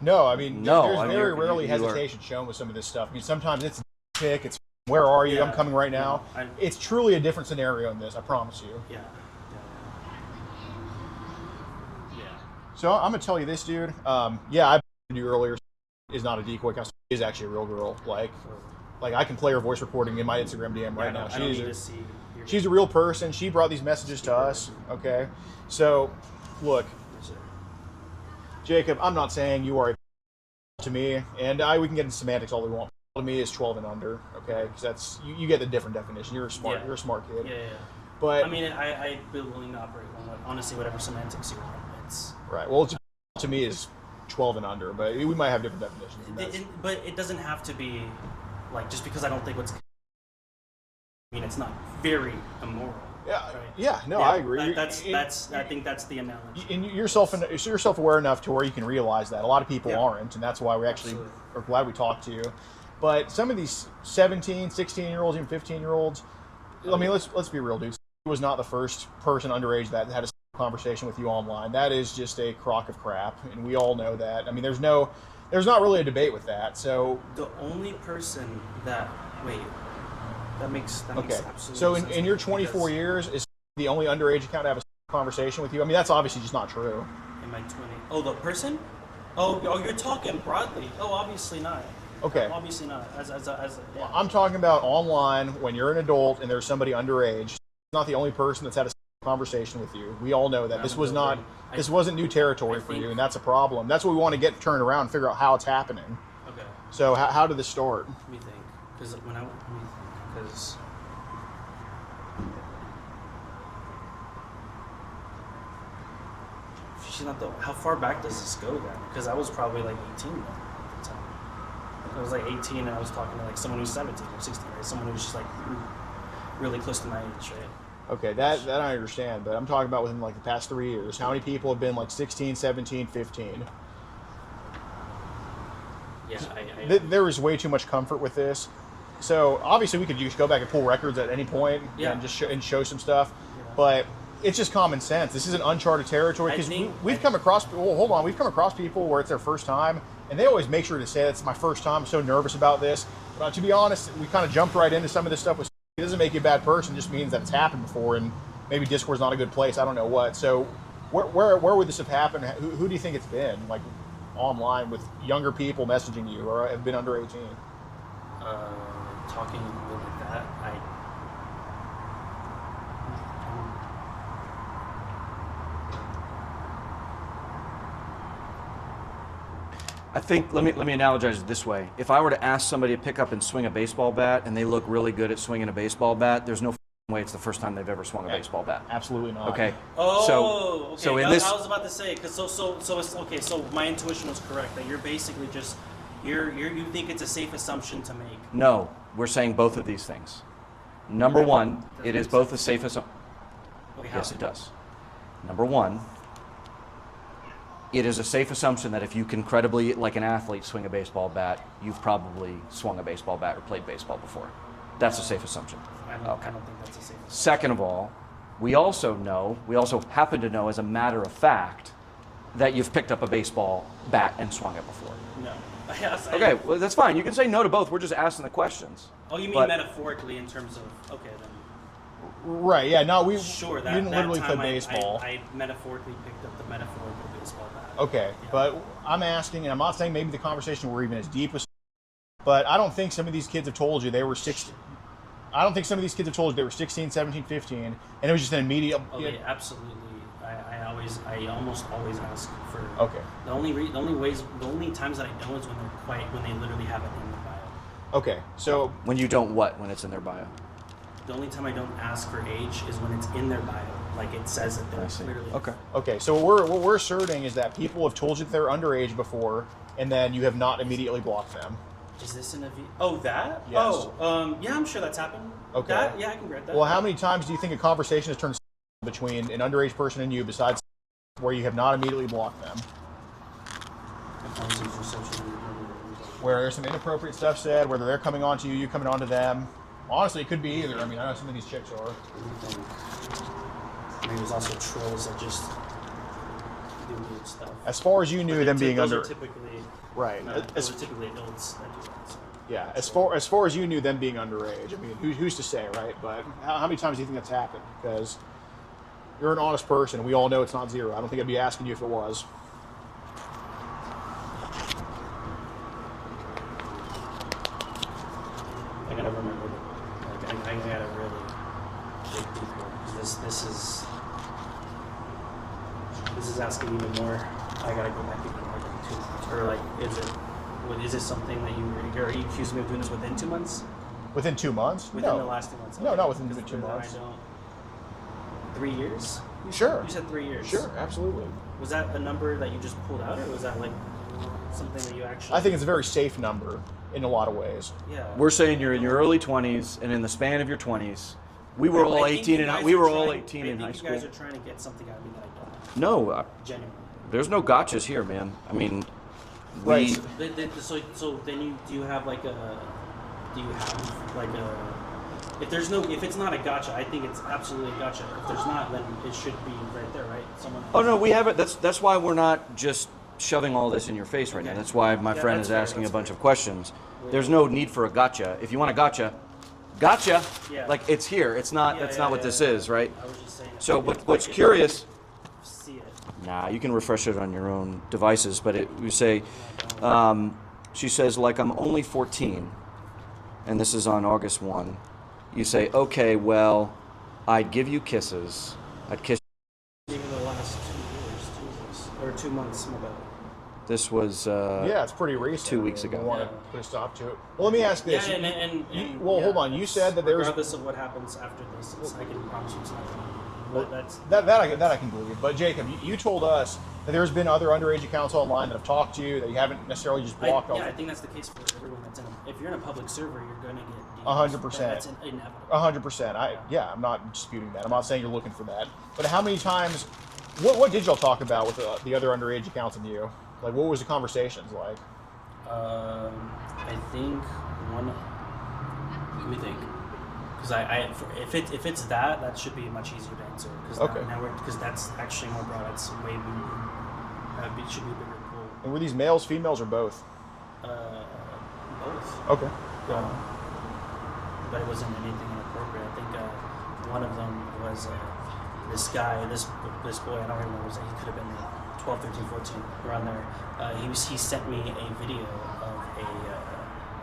No, I mean, No, there's I mean, very rarely hesitation shown with some of this stuff. I mean, sometimes it's pick, it's where are you? Yeah. I'm coming right now. It's truly a different scenario in this, I promise you. Yeah. So I'm gonna tell you this, dude. Yeah, I you earlier is not a decoy. She is actually a real girl. Like I can play her voice recording in my Instagram DM right now. She's a real person. She brought these messages to us. Okay, so look, Jacob, I'm not saying you are to me, and we can get into semantics all we want. To me is 12 and under, okay? Because that's you get the different definition. You're a smart kid. Yeah. But I mean, I'd be willing to operate on honestly whatever semantics you want. It's right. Well, to me is 12 and under, but we might have different definitions. But it doesn't have to be like just because I don't think what's. I mean, it's not very immoral. Yeah. I agree. I think that's the analogy. And you're self-aware enough to where you can realize that. A lot of people aren't, and that's why we actually are glad we talked to you. But some of these 17, 16-year-olds, even 15-year-olds, I mean, let's be real, dude. He was not the first person underage that had a conversation with you online. That is just a crock of crap, and we all know that. I mean, there's not really a debate with that. So the only person that makes absolute so sense. in your 24 years, is the only underage account to have a conversation with you? I mean, that's obviously just not true. In my 20, the person? Oh, you're talking broadly. Oh, obviously not. Okay. Obviously not. Well, I'm talking about online when you're an adult and there's somebody underage. It's not the only person that's had a conversation with you. We all know that this wasn't new territory for you, and that's a problem. That's what we want to get turned around and figure out how it's happening. Okay. So how did this start? Let me think. Because she's not how far back does this go then? Because I was probably like 18 then at the time. I was like 18 and I was talking to like someone who's 17 or 16, right? Someone who's just like really close to my age, right? Okay, that I understand, but I'm talking about within like the past 3 years. How many people have been like 16, 17, 15? Yeah, there is way too much comfort with this. So obviously we could just go back and pull records at any point and just show some stuff, but it's just common sense. This is an uncharted territory because we've come across people where it's their first time, and they always make sure to say it's my first time. I'm so nervous about this. But to be honest, we kind of jumped right into some of this stuff. It doesn't make you a bad person; it just means that it's happened before, and maybe Discord's not a good place. I don't know what. So where would this have happened? Who do you think it's been? Like online with younger people messaging you, or have been under 18? Talking like that, I think let me analogize it this way. If I were to ask somebody to pick up and swing a baseball bat, and they look really good at swinging a baseball bat, there's no way it's the first time they've ever swung a baseball bat. Absolutely not. Okay. Oh, so okay. in this, I was about to say because so it's okay. So my intuition was correct that you're basically just you think it's a safe assumption to make. No, we're saying both of these things. Number one, it is both a safe assumption. Okay, yes, it does. Number one, it is a safe assumption that if you can credibly, like an athlete, swing a baseball bat, you've probably swung a baseball bat or played baseball before. That's a safe assumption. I don't think that's a safe assumption. Second of all, we also happen to know as a matter of fact that you've picked up a baseball bat and swung it before. No. Okay, well, that's fine. You can say no to both. We're just asking the questions. Oh, you mean metaphorically in terms of, okay, then. Right, yeah, no, we Sure, didn't literally play baseball. I metaphorically picked up the metaphorical baseball bat. Okay, yeah. But I'm asking, and I'm not saying maybe the conversation were even as deep as, but I don't think some of these kids have told you they were 16. I don't think some of these kids have told you they were 16, 17, 15, and it was just an immediate. Okay, absolutely. I almost always ask for. Okay. The only times that I don't is when they literally have it in their bio. Okay, so when you don't what when it's in their bio? The only time I don't ask for age is when it's in their bio, like it says it there. Literally. Okay. Okay, so what we're asserting is that people have told you that they're underage before, and then you have not immediately blocked them. Is this in a Oh, that? Yes. Oh, yeah, I'm sure that's happened. Okay. Yeah, I can grant that. Well, how many times do you think a conversation has turned between an underage person and you, besides where you have not immediately blocked them? Where there's some inappropriate stuff said, whether they're coming on to you, you coming on to them. Honestly, it could be either. I mean, I know some of these chicks are. Maybe there's also trolls that just do weird stuff. As far as you knew, them being those under. Are typically, right. Those are typically adults that do that. So. Yeah. As far as you knew, them being underage. I mean, who's to say, right? But how many times do you think that's happened? Because you're an honest person. We all know it's not zero. I don't think I'd be asking you if it was. I gotta remember. I gotta really dig deeper. This is asking even more. I gotta go back even more too. Or like, is it? is this something that are you accusing me of doing this within 2 months? Within 2 months? Within the last 2 months? No, okay. not within the 2 then months. 3 years? Sure. You said 3 years. Sure, absolutely. Was that a number that you just pulled out, or was that like something that you actually? I think it's a very safe number in a lot of ways. Yeah. We're saying you're in your early 20s, and in the span of your 20s, we were all 18 in high school. I think you guys are trying to get something out of me that I don't. No, Genuinely. there's no gotchas here, man. I mean, Right. So then do you have like a if it's not a gotcha, I think it's absolutely a gotcha. If there's not, then it should be right there, right? Oh no, we have it. That's why we're not just shoving all this in your face right now. That's why my friend is asking a bunch of questions. There's no need for a gotcha. If you want a gotcha, Yeah. like it's here. It's not. That's not what this is, right? I was just saying. So what's curious? See it. Nah, you can refresh it on your own devices, but you say, she says, like, I'm only 14, and this is on August 1. You say, okay, well, I'd give you kisses. I'd kiss. Even the last 2 years, Jesus. Or 2 months, my bad. This was, Yeah, it's pretty recent. 2 weeks ago. We want to put a stop to it. Well, let me ask this. Yeah, and hold on. You said that there's regardless of what happens after this, I can promise you it's not going to. that I can believe. But Jacob, you told us that there's been other underage accounts online that have talked to you that you haven't necessarily just blocked off. Yeah, I think that's the case for everyone that's in. If you're in a public server, you're going to get. 100%. That's inevitable. 100%. I'm not disputing that. I'm not saying you're looking for that. But how many times? What did y'all talk about with the other underage accounts and you? Like, what was the conversations like? I think one. Let me think. Because if it's that should be much easier to answer. Because that's actually more broad. That's way it should be a bigger pool. And were these males, females, or both? Both. Okay. But it wasn't anything inappropriate. I think one of them was this guy, this boy. I don't remember. He could have been 12, 13, 14, around there. He sent me a video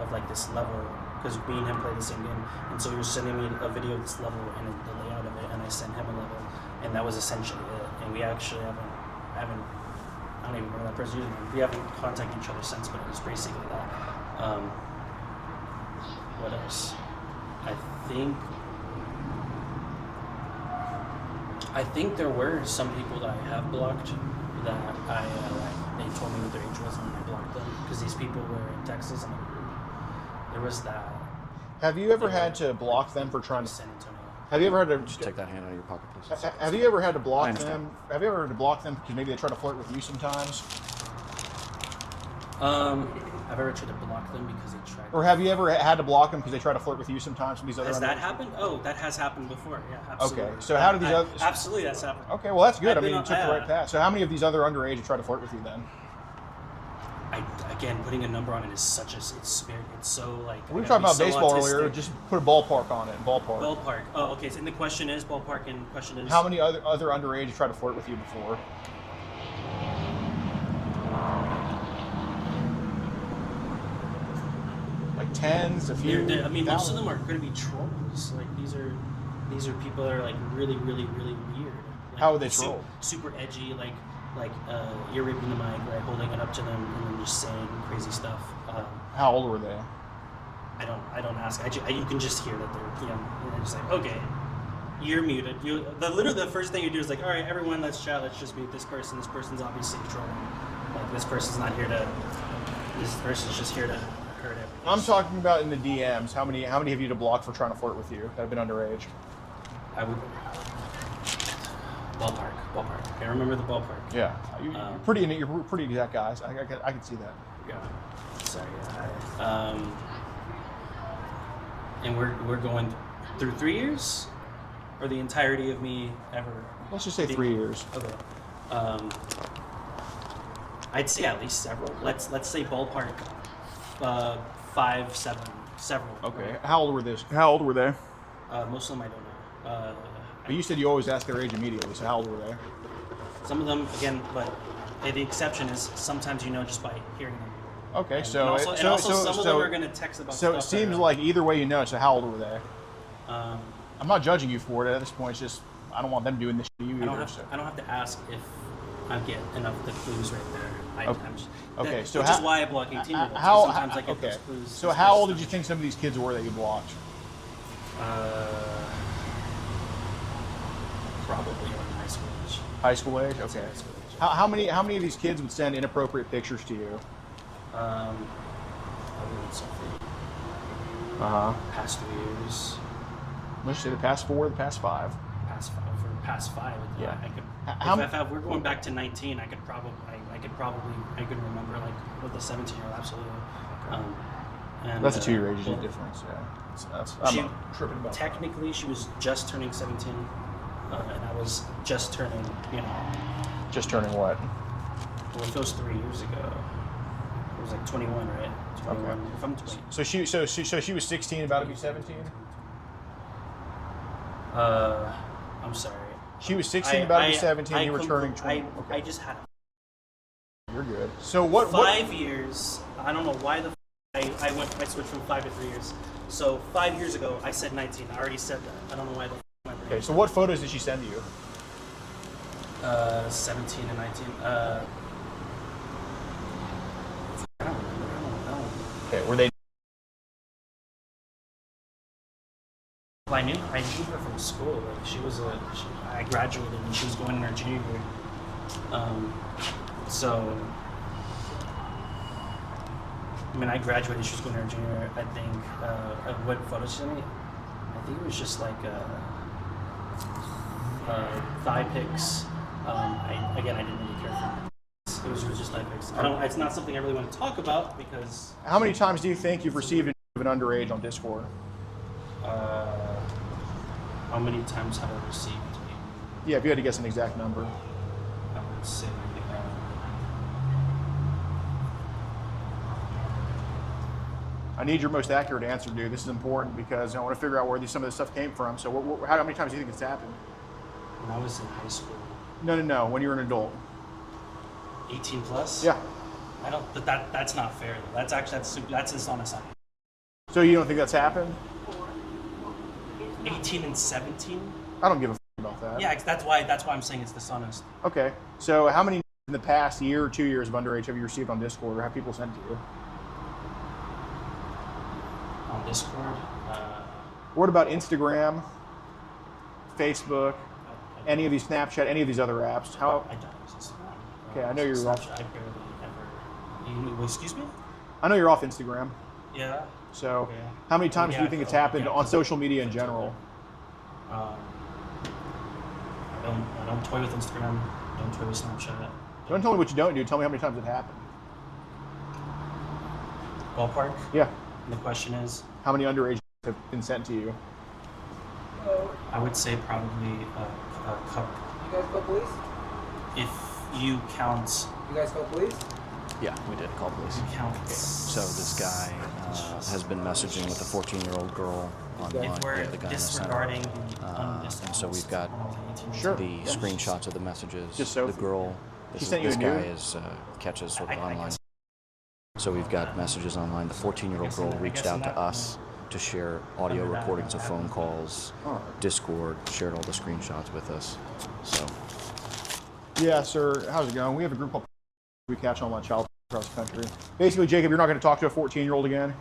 of like this level, because me and him play the same game, and so he was sending me a video of this level and the layout of it, and I sent him a level, and that was essentially it. And we actually I don't even remember that person using it. We haven't contacted each other since, but it was basically that. What else? I think there were some people that I have blocked that they told me what their age was and I blocked them because these people were in Texas and there was that. Have you ever had to block them for trying to? San Antonio. Have you ever had to Just take that hand out of your pocket, please. Have you ever had to I block understand. them? Have you ever had to block them because maybe they try to flirt with you sometimes? I've ever tried to block them because they tried. Or have you ever had to block them because they try to flirt with you sometimes from these other? Has that happened? Oh, that has happened before. Yeah, absolutely. Okay, so how do these other? Absolutely, that's happened. Okay, well that's good. I've I mean, been you took the right path. So how many of these other underage have tried to flirt with you then? Again, putting a number on it is such a it's so like. We were talking about baseball earlier. Just put a ballpark on it. Ballpark. Ballpark. Oh, okay. So the question is ballpark, and question is how many other underage have tried to flirt with you before? Like tens, a few. I mean, most of thousands? them are going to be trolls. Like these are people that are like really, really, really weird. Like, How are they troll? Super edgy, like you're ripping the mic, right, holding it up to them, and then just saying crazy stuff. How old were they? I don't ask. You can just hear that they're young, and they're just like, okay, you're muted. Literally the first thing you do is like, all right, everyone, let's chat. Let's just mute this person. This person's obviously trolling. Like this person's not here to. This person's just here to hurt everyone. I'm talking about in the DMs. How many have you to block for trying to flirt with you that have been underage? I would. Ballpark. I remember the ballpark. Yeah, you're pretty exact guys. I can see that. Yeah. Sorry. And we're going through 3 years, or the entirety of me ever. Let's just say 3 years. Okay. I'd say at least several. Let's say ballpark. 5, 7, several. Okay. How old were they? Most of them I don't know. But you said you always ask their age immediately. So how old were they? Some of them, again, but the exception is sometimes you know just by hearing them. Okay, And so also some of them are going to text about So stuff it seems that, like either way you know. So how old were they? I'm not judging you for it at this point. It's just I don't want them doing this to you either. I don't have to ask if I get enough of the clues right there. Okay, so which is why I block 18-year-olds. Sometimes I get okay. those clues. So how old did you think some of these kids were that you blocked? Probably in high school age. High school age? Okay. High school age. How many of these kids would send inappropriate pictures to you? I wouldn't say past 3 years. Let's say the past 4, the past 5. Past five. Yeah. I could. If we're going back to 19, I could remember like with the 17-year-old absolutely. And that's a 2-year age difference. Yeah. I'm not tripping about technically, she was just turning 17, and I was just turning. Just turning what? Well, if it was 3 years ago, it was like 21, right? 21. Okay. If I'm 20. So she was 16, about to be 17. I'm sorry. She was 16, about to be 17. You were turning 20. I just had. You're good. So what? 5 years. I don't know why I switched from 5 to 3 years. So 5 years ago, I said 19. I already said that. I don't know why Okay. So what photos did she send you? 17 and 19. I don't know. Okay. Were they? I knew her from school. Like I graduated and she was going in her junior year. I graduated. She was going in her junior year. I think. What photos she sent me? I think it was just like thigh pics. I didn't really care for it. It was just thigh pics. It's not something I really want to talk about because. How many times do you think you've received an underage on Discord? How many times have I received? Yeah, if you had to guess an exact number. I would say. I need your most accurate answer, dude. This is important because I want to figure out where some of this stuff came from. So, how many times do you think it's happened? When I was in high school. No. When you were an adult. 18 plus. Yeah. I don't. But that's not fair. That's dishonest. So you don't think that's happened? 18 and 17. I don't give a about that. Yeah, that's why I'm saying it's dishonest. Okay. So how many in the past year or 2 years of underage have you received on Discord, or have people sent to you? On Discord. What about Instagram, Facebook, any of these Snapchat, any of these other apps? How? I don't use Instagram. Okay, I know you're off. I barely ever. Excuse me? I know you're off Instagram. Yeah. So, okay. How many times do you think it's happened on social media in general? I don't toy with Instagram. Don't toy with Snapchat. Don't tell me what you don't do. Tell me how many times it happened. Ballpark? Yeah. And the question is? How many underage have been sent to you? I would say probably a couple. You guys call police? If you count. You guys call police? Yeah, we did call police. So this guy has been messaging with a 14-year-old girl online. If we're the guy disregarding and so we've got the screenshots of the messages. Just so the girl. This guy is catches sort of online. So we've got messages online. The 14-year-old girl reached out to us to share audio recordings of phone calls, Discord, shared all the screenshots with us. So. Yeah, sir. How's it going? We have a group called We Catch Online Child across the country. Basically, Jacob, you're not going to talk to a 14-year-old again?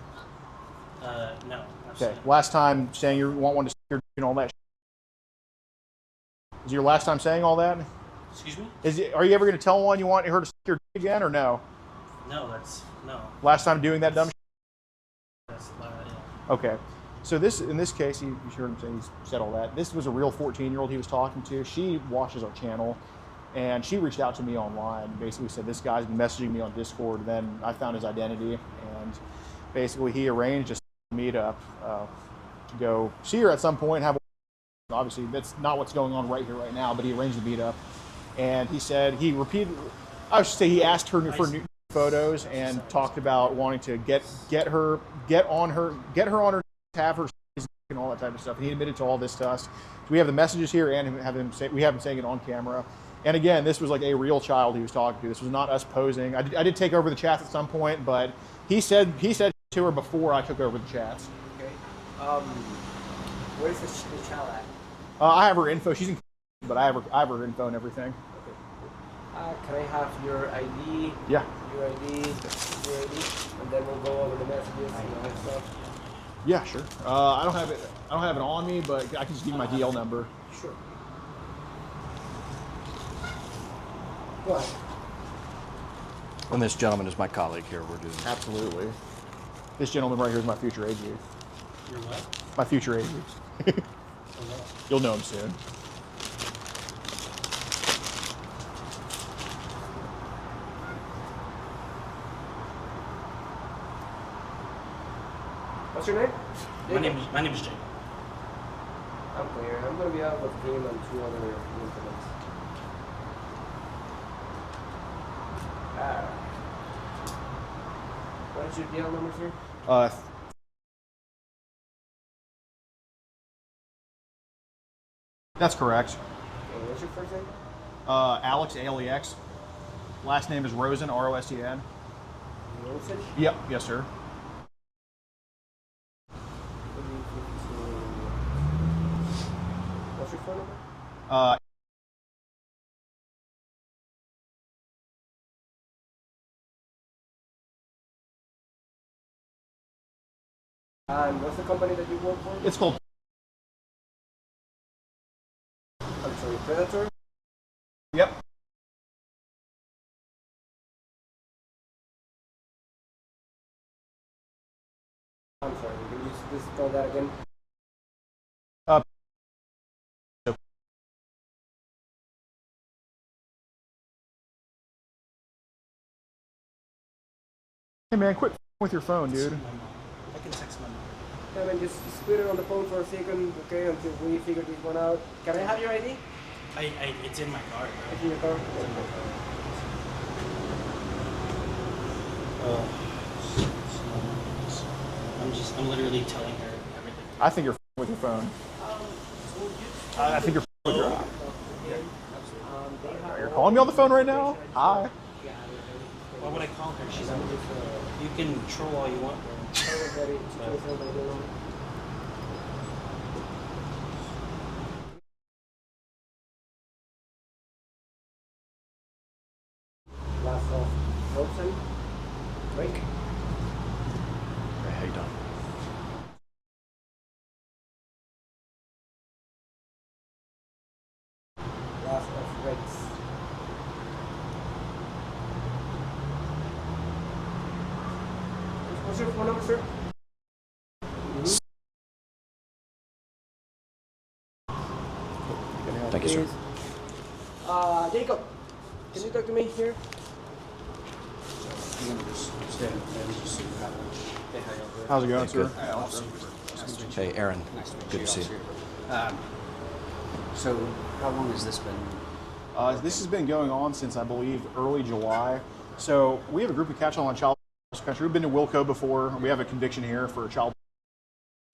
No. Okay. Last time saying you want one to stick your dick and all that. Is your last time saying all that? Excuse me? Are you ever going to tell one you want her to stick your dick again, or no? No. Last time doing that dumb shit? Yeah. Okay. So in this case, you heard him say he said all that. This was a real 14-year-old he was talking to. She watches our channel, and she reached out to me online. Basically said, this guy's been messaging me on Discord. Then I found his identity, and basically he arranged a meetup to go see her at some point. Obviously, that's not what's going on right here, right now, but he arranged the meetup. And he said, he asked her for new photos and talked about wanting to get her on her, have her and all that type of stuff. And he admitted to all this to us. So we have the messages here and we have him saying it on camera. And again, this was like a real child he was talking to. This was not us posing. I did take over the chats at some point, but he said to her before I took over the chats. Okay. Where's the child at? I have her info. She's in, but I have her info and everything. Can I have your ID? Yeah. Your ID, your ID, and then we'll go over the messages and all that stuff. Yeah, sure. I don't have it on me, but I can just give you my DL number. Sure. Go ahead. And this gentleman is my colleague here. We're doing. Absolutely. This gentleman right here is my future AG. Your what? My future AG. You'll know him soon. What's your name? My name is Jake. I'm clear. I'm going to be out with him and 2 other incidents. What is your DL number, sir? That's correct. Okay, what's your first name? Alex, ALEX. Last name is Rosen, ROSEN. Rosen? Yep, yes, sir. What's your phone number? And what's the company that you work for? It's called. I'm sorry, Predator? Yep. I'm sorry, can you just spell that again? Hey man, quit with your phone, dude. I can text my mom. Yeah, man, just put it on the phone for a second, okay, until we figure this one out. Can I have your ID? It's in my car. It's in your car? I'm literally telling her everything. I think you're with your phone. I think you're with your. You're calling me on the phone right now? Hi. Why would I call her? She's on. You can troll all you want. Last off, Wilson, Drake. Hey, how you doing? Last off, Reitz. What's your phone number, sir? Thank you, sir. Jacob, can you talk to me here? How's it going, sir? Hey, Aaron. Good to see you. So, how long has this been? This has been going on since, I believe, early July. So we have a group of catch-all on child country. We've been to Wilco before. We have a conviction here for child.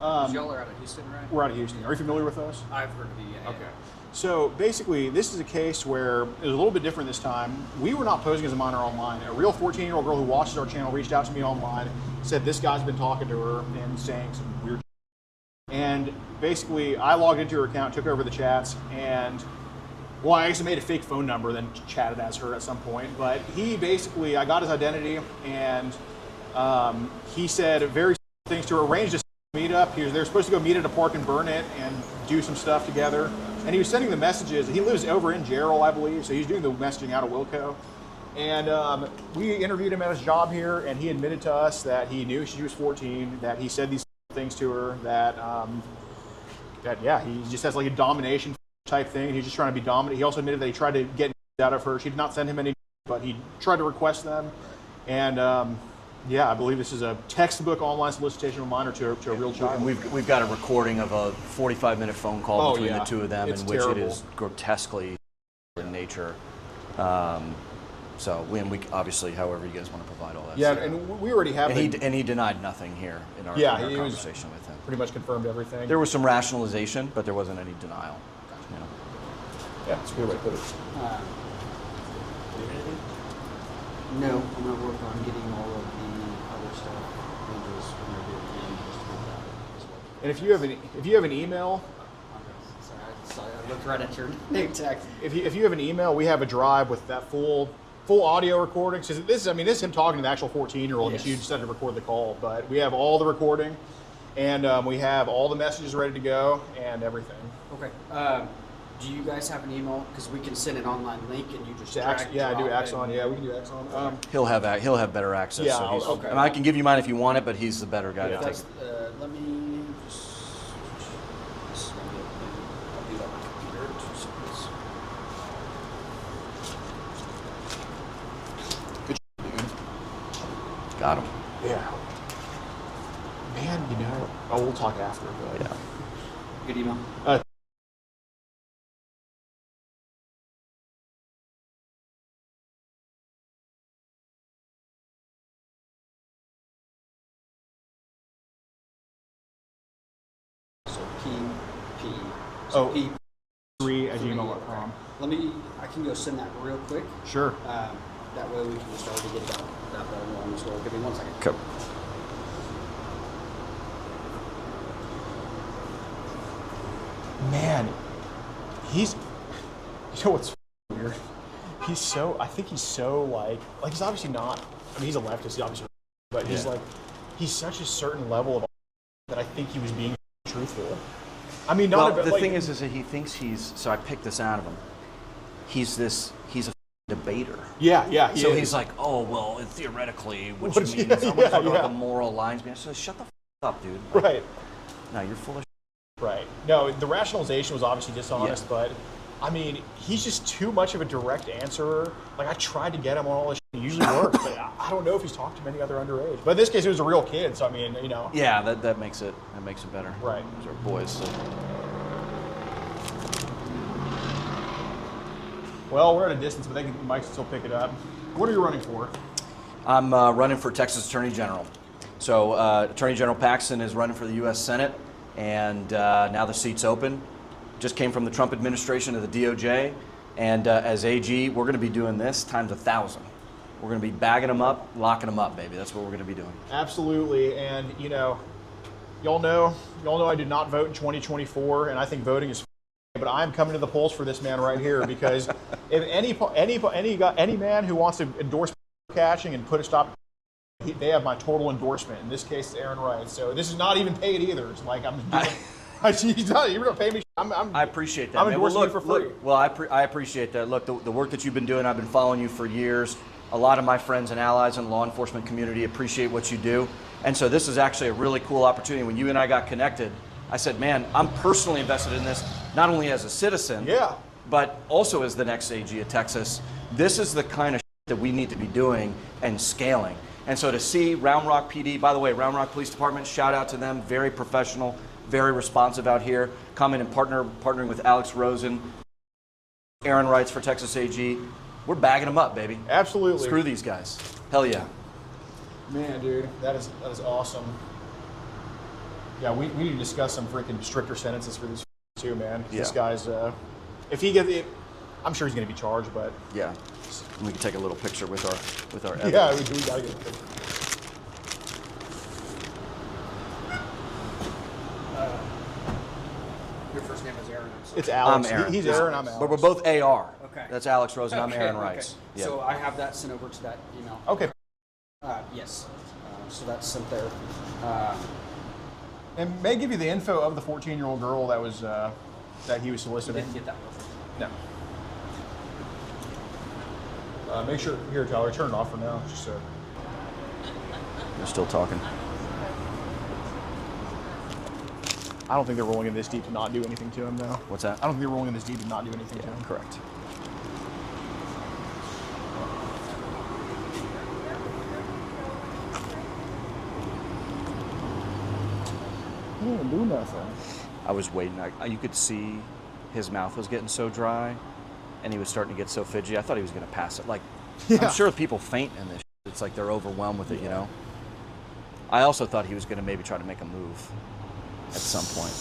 Y'all are out of Houston, right? We're out of Houston. Are you familiar with us? I've heard of you. Yeah. Okay. So basically, this is a case where it was a little bit different this time. We were not posing as a minor online. A real 14-year-old girl who watches our channel reached out to me online, said this guy's been talking to her and saying some weird. And basically, I logged into her account, took over the chats, and well, I actually made a fake phone number, then chatted as her at some point. But he basically, I got his identity, and he said very things to her, arranged a meetup. They're supposed to go meet at a park and burn it and do some stuff together. And he was sending the messages. He lives over in Jarrell, I believe, so he's doing the messaging out of Wilco. And we interviewed him at his job here, and he admitted to us that he knew she was 14, that he said these things to her, that yeah, he just has like a domination type thing. He's just trying to be dominant. He also admitted that he tried to get out of her. She did not send him any, but he tried to request them. And yeah, I believe this is a textbook online solicitation of a minor to a real child. And we've got a recording of a 45-minute phone call between the two of them, it's in which terrible. it is grotesquely in nature. So we obviously, however you guys want to provide all that. Yeah, stuff. and we already have. And he denied nothing here in our, Yeah, in our he was conversation with him. pretty much confirmed everything. There was some rationalization, but there wasn't any denial. You know? Yeah, that's a good way to put it. No, I'm gonna work on getting all of the other stuff and just gonna do it and just do that as well. And if you have an email, Sorry, look right at your name tag. If you have an email, we have a drive with that full audio recording. So this is him talking to the actual 14-year-old. Yes. You just had to record the call, but we have all the recording, and we have all the messages ready to go and everything. Okay. Do you guys have an email? Because we can send an online link and you just drag. Yeah, do Axon. Yeah, we can do Axon. He'll have better access. Yeah, so okay. I mean, I can give you mine if you want it, but he's the better guy to take That's, it. let me just. This is gonna be a thing. I'll do that on my computer in 2 seconds. Got him. Yeah. Man, we'll talk after. But Good email. So P. So Oh. P. 3@gmail.com. I can go send that real quick. Sure. That way we can just start to get that ball rolling as well. Give me 1 second. Cool. Man, you know what's weird? I think he's so like he's obviously not, I mean, he's a leftist, he's obviously, but he's such a certain level of that I think he was being truthful. I mean, the thing is that he thinks so I picked this out of him. He's a debater. Yeah. So he's like, oh, well, theoretically, what you mean is I'm going to talk about the moral lines. Man, so shut the up, dude. Like, right. No, you're full of Right. No, the rationalization was obviously dishonest, but I mean, he's just too much of a direct answerer. Like, I tried to get him on all this shit. It usually works, but I don't know if he's talked to many other underage. But in this case, it was a real kid, so I mean, Yeah, that makes it better. Right. Those are boys. So. Well, we're at a distance, but you might still pick it up. What are you running for? I'm running for Texas Attorney General. So Attorney General Paxton is running for the U.S. Senate, and now the seat's open. Just came from the Trump administration to the DOJ, and as AG, we're going to be doing this times 1,000. We're going to be bagging them up, locking them up, baby. That's what we're going to be doing. Absolutely, and y'all know I did not vote in 2024, and I think voting is. But I'm coming to the polls for this man right here because if any man who wants to endorse catching and put a stop, they have my total endorsement. In this case, it's Aaron Reitz. So this is not even paid either. It's like you're gonna pay me. I appreciate that. I'm man. endorsing you for free. I appreciate that. Look, the work that you've been doing, I've been following you for years. A lot of my friends and allies in the law enforcement community appreciate what you do, and so this is actually a really cool opportunity. When you and I got connected, I said, man, I'm personally invested in this, not only as a citizen, but also as the next AG of Texas. This is the kind of that we need to be doing and scaling. And so to see Round Rock PD, by the way, Round Rock Police Department, shout out to them, very professional, very responsive out here, coming and partnering with Alex Rosen, Aaron Reitz for Texas AG. We're bagging them up, baby. Absolutely. Screw these guys. Hell yeah. Man, dude, that is awesome. Yeah, we need to discuss some freaking stricter sentences for this too, man. Yeah. This guy's, if he gets it, I'm sure he's going to be charged, but yeah, we can take a little picture with our evidence. Yeah, we got to get a picture. Your first name is Aaron. It's Alex. I'm Aaron. He's Aaron. I'm Alex. But we're both AR. Okay. That's Alex Rosen. I'm Aaron Okay. Reitz. Yeah. So I have that sent over to that email. Okay. Yes. So that's sent there. And may give you the info of the 14-year-old girl that was that he was soliciting. Didn't get that one. No. Make sure here, Tyler. Turn it off for now, just so. They're still talking. I don't think they're rolling in this deep to not do anything to him, though. What's that? I don't think they're rolling in this deep to not do anything to him. Correct. He didn't do nothing. I was waiting. You could see his mouth was getting so dry, and he was starting to get so fidgety. I thought he was going to pass it. Like, I'm sure people faint in this. It's like they're overwhelmed with it, you know? I also thought he was going to maybe try to make a move at some point.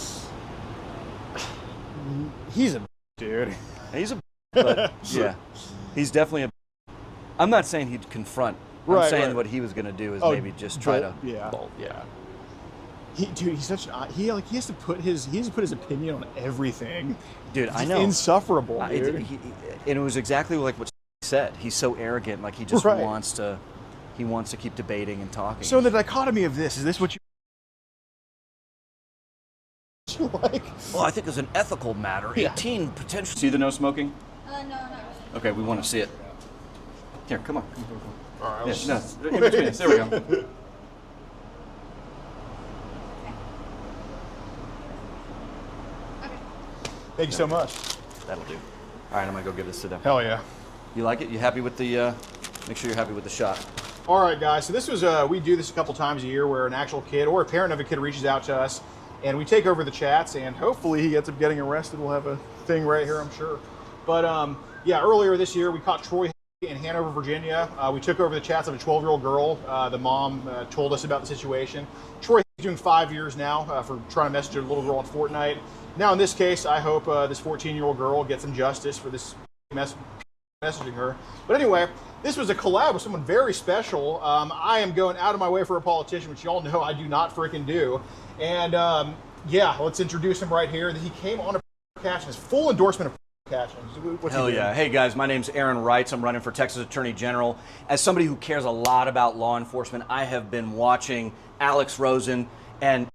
He's a dude. He's a but yeah. He's definitely a I'm not saying he'd confront. I'm saying what he was going to do is maybe just try to bolt. Yeah. He's such he has to put his opinion on everything. Dude, It's I know. insufferable, dude. And it was exactly like what he said. He's so arrogant, like he just Right. wants to keep debating and talking. So the dichotomy of this, is this what you like? Well, I think as an ethical matter, 18 potential. See the no smoking? No, not really. Okay, we want to see it. Here, come on. All right, Yeah, no, in between us. There we go. Thank you so much. That'll do. All right, I'm gonna go give this to them. Hell yeah. You like it? You happy with the? Make sure you're happy with the shot. All right, guys. So this was we do this a couple times a year where an actual kid or a parent of a kid reaches out to us, and we take over the chats, and hopefully he ends up getting arrested. We'll have a thing right here, I'm sure. But yeah, earlier this year we caught Troy in Hanover, Virginia. We took over the chats of a 12-year-old girl. The mom told us about the situation. Troy is doing 5 years now for trying to message a little girl on Fortnite. Now in this case, I hope this 14-year-old girl gets some justice for this messaging her. But anyway, this was a collab with someone very special. I am going out of my way for a politician, which y'all know I do not freaking do. And yeah, let's introduce him right here. He came on a podcast, his full endorsement of What's Hell yeah. Hey guys, my name's Aaron Reitz. I'm running for Texas Attorney General. As somebody who cares a lot about law enforcement, I have been watching Alex Rosen and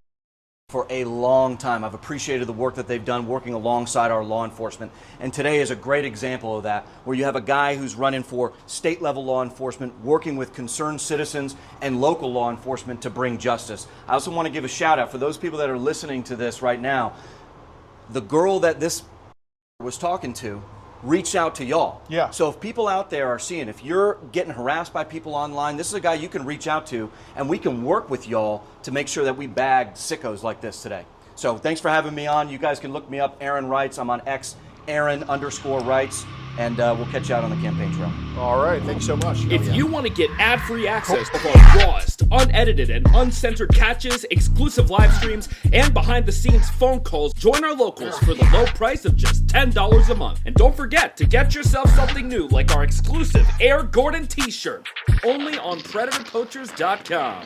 for a long time. I've appreciated the work that they've done working alongside our law enforcement. And today is a great example of that, where you have a guy who's running for state level law enforcement, working with concerned citizens and local law enforcement to bring justice. I also want to give a shout out for those people that are listening to this right now. The girl that this was talking to reached out to y'all. Yeah. So if people out there are seeing, if you're getting harassed by people online, this is a guy you can reach out to, and we can work with y'all to make sure that we bag sickos like this today. So thanks for having me on. You guys can look me up, Aaron Reitz. I'm on X, Aaron_Reitz, and we'll catch you out on the campaign trail. All right, thanks so much. If you want to get ad-free access to our rawest, unedited, and uncensored catches, exclusive live streams, and behind-the-scenes phone calls, join our locals for the low price of just $10 a month. And don't forget to get yourself something new like our exclusive Air Gordon t-shirt, only on PredatorPoachers.com.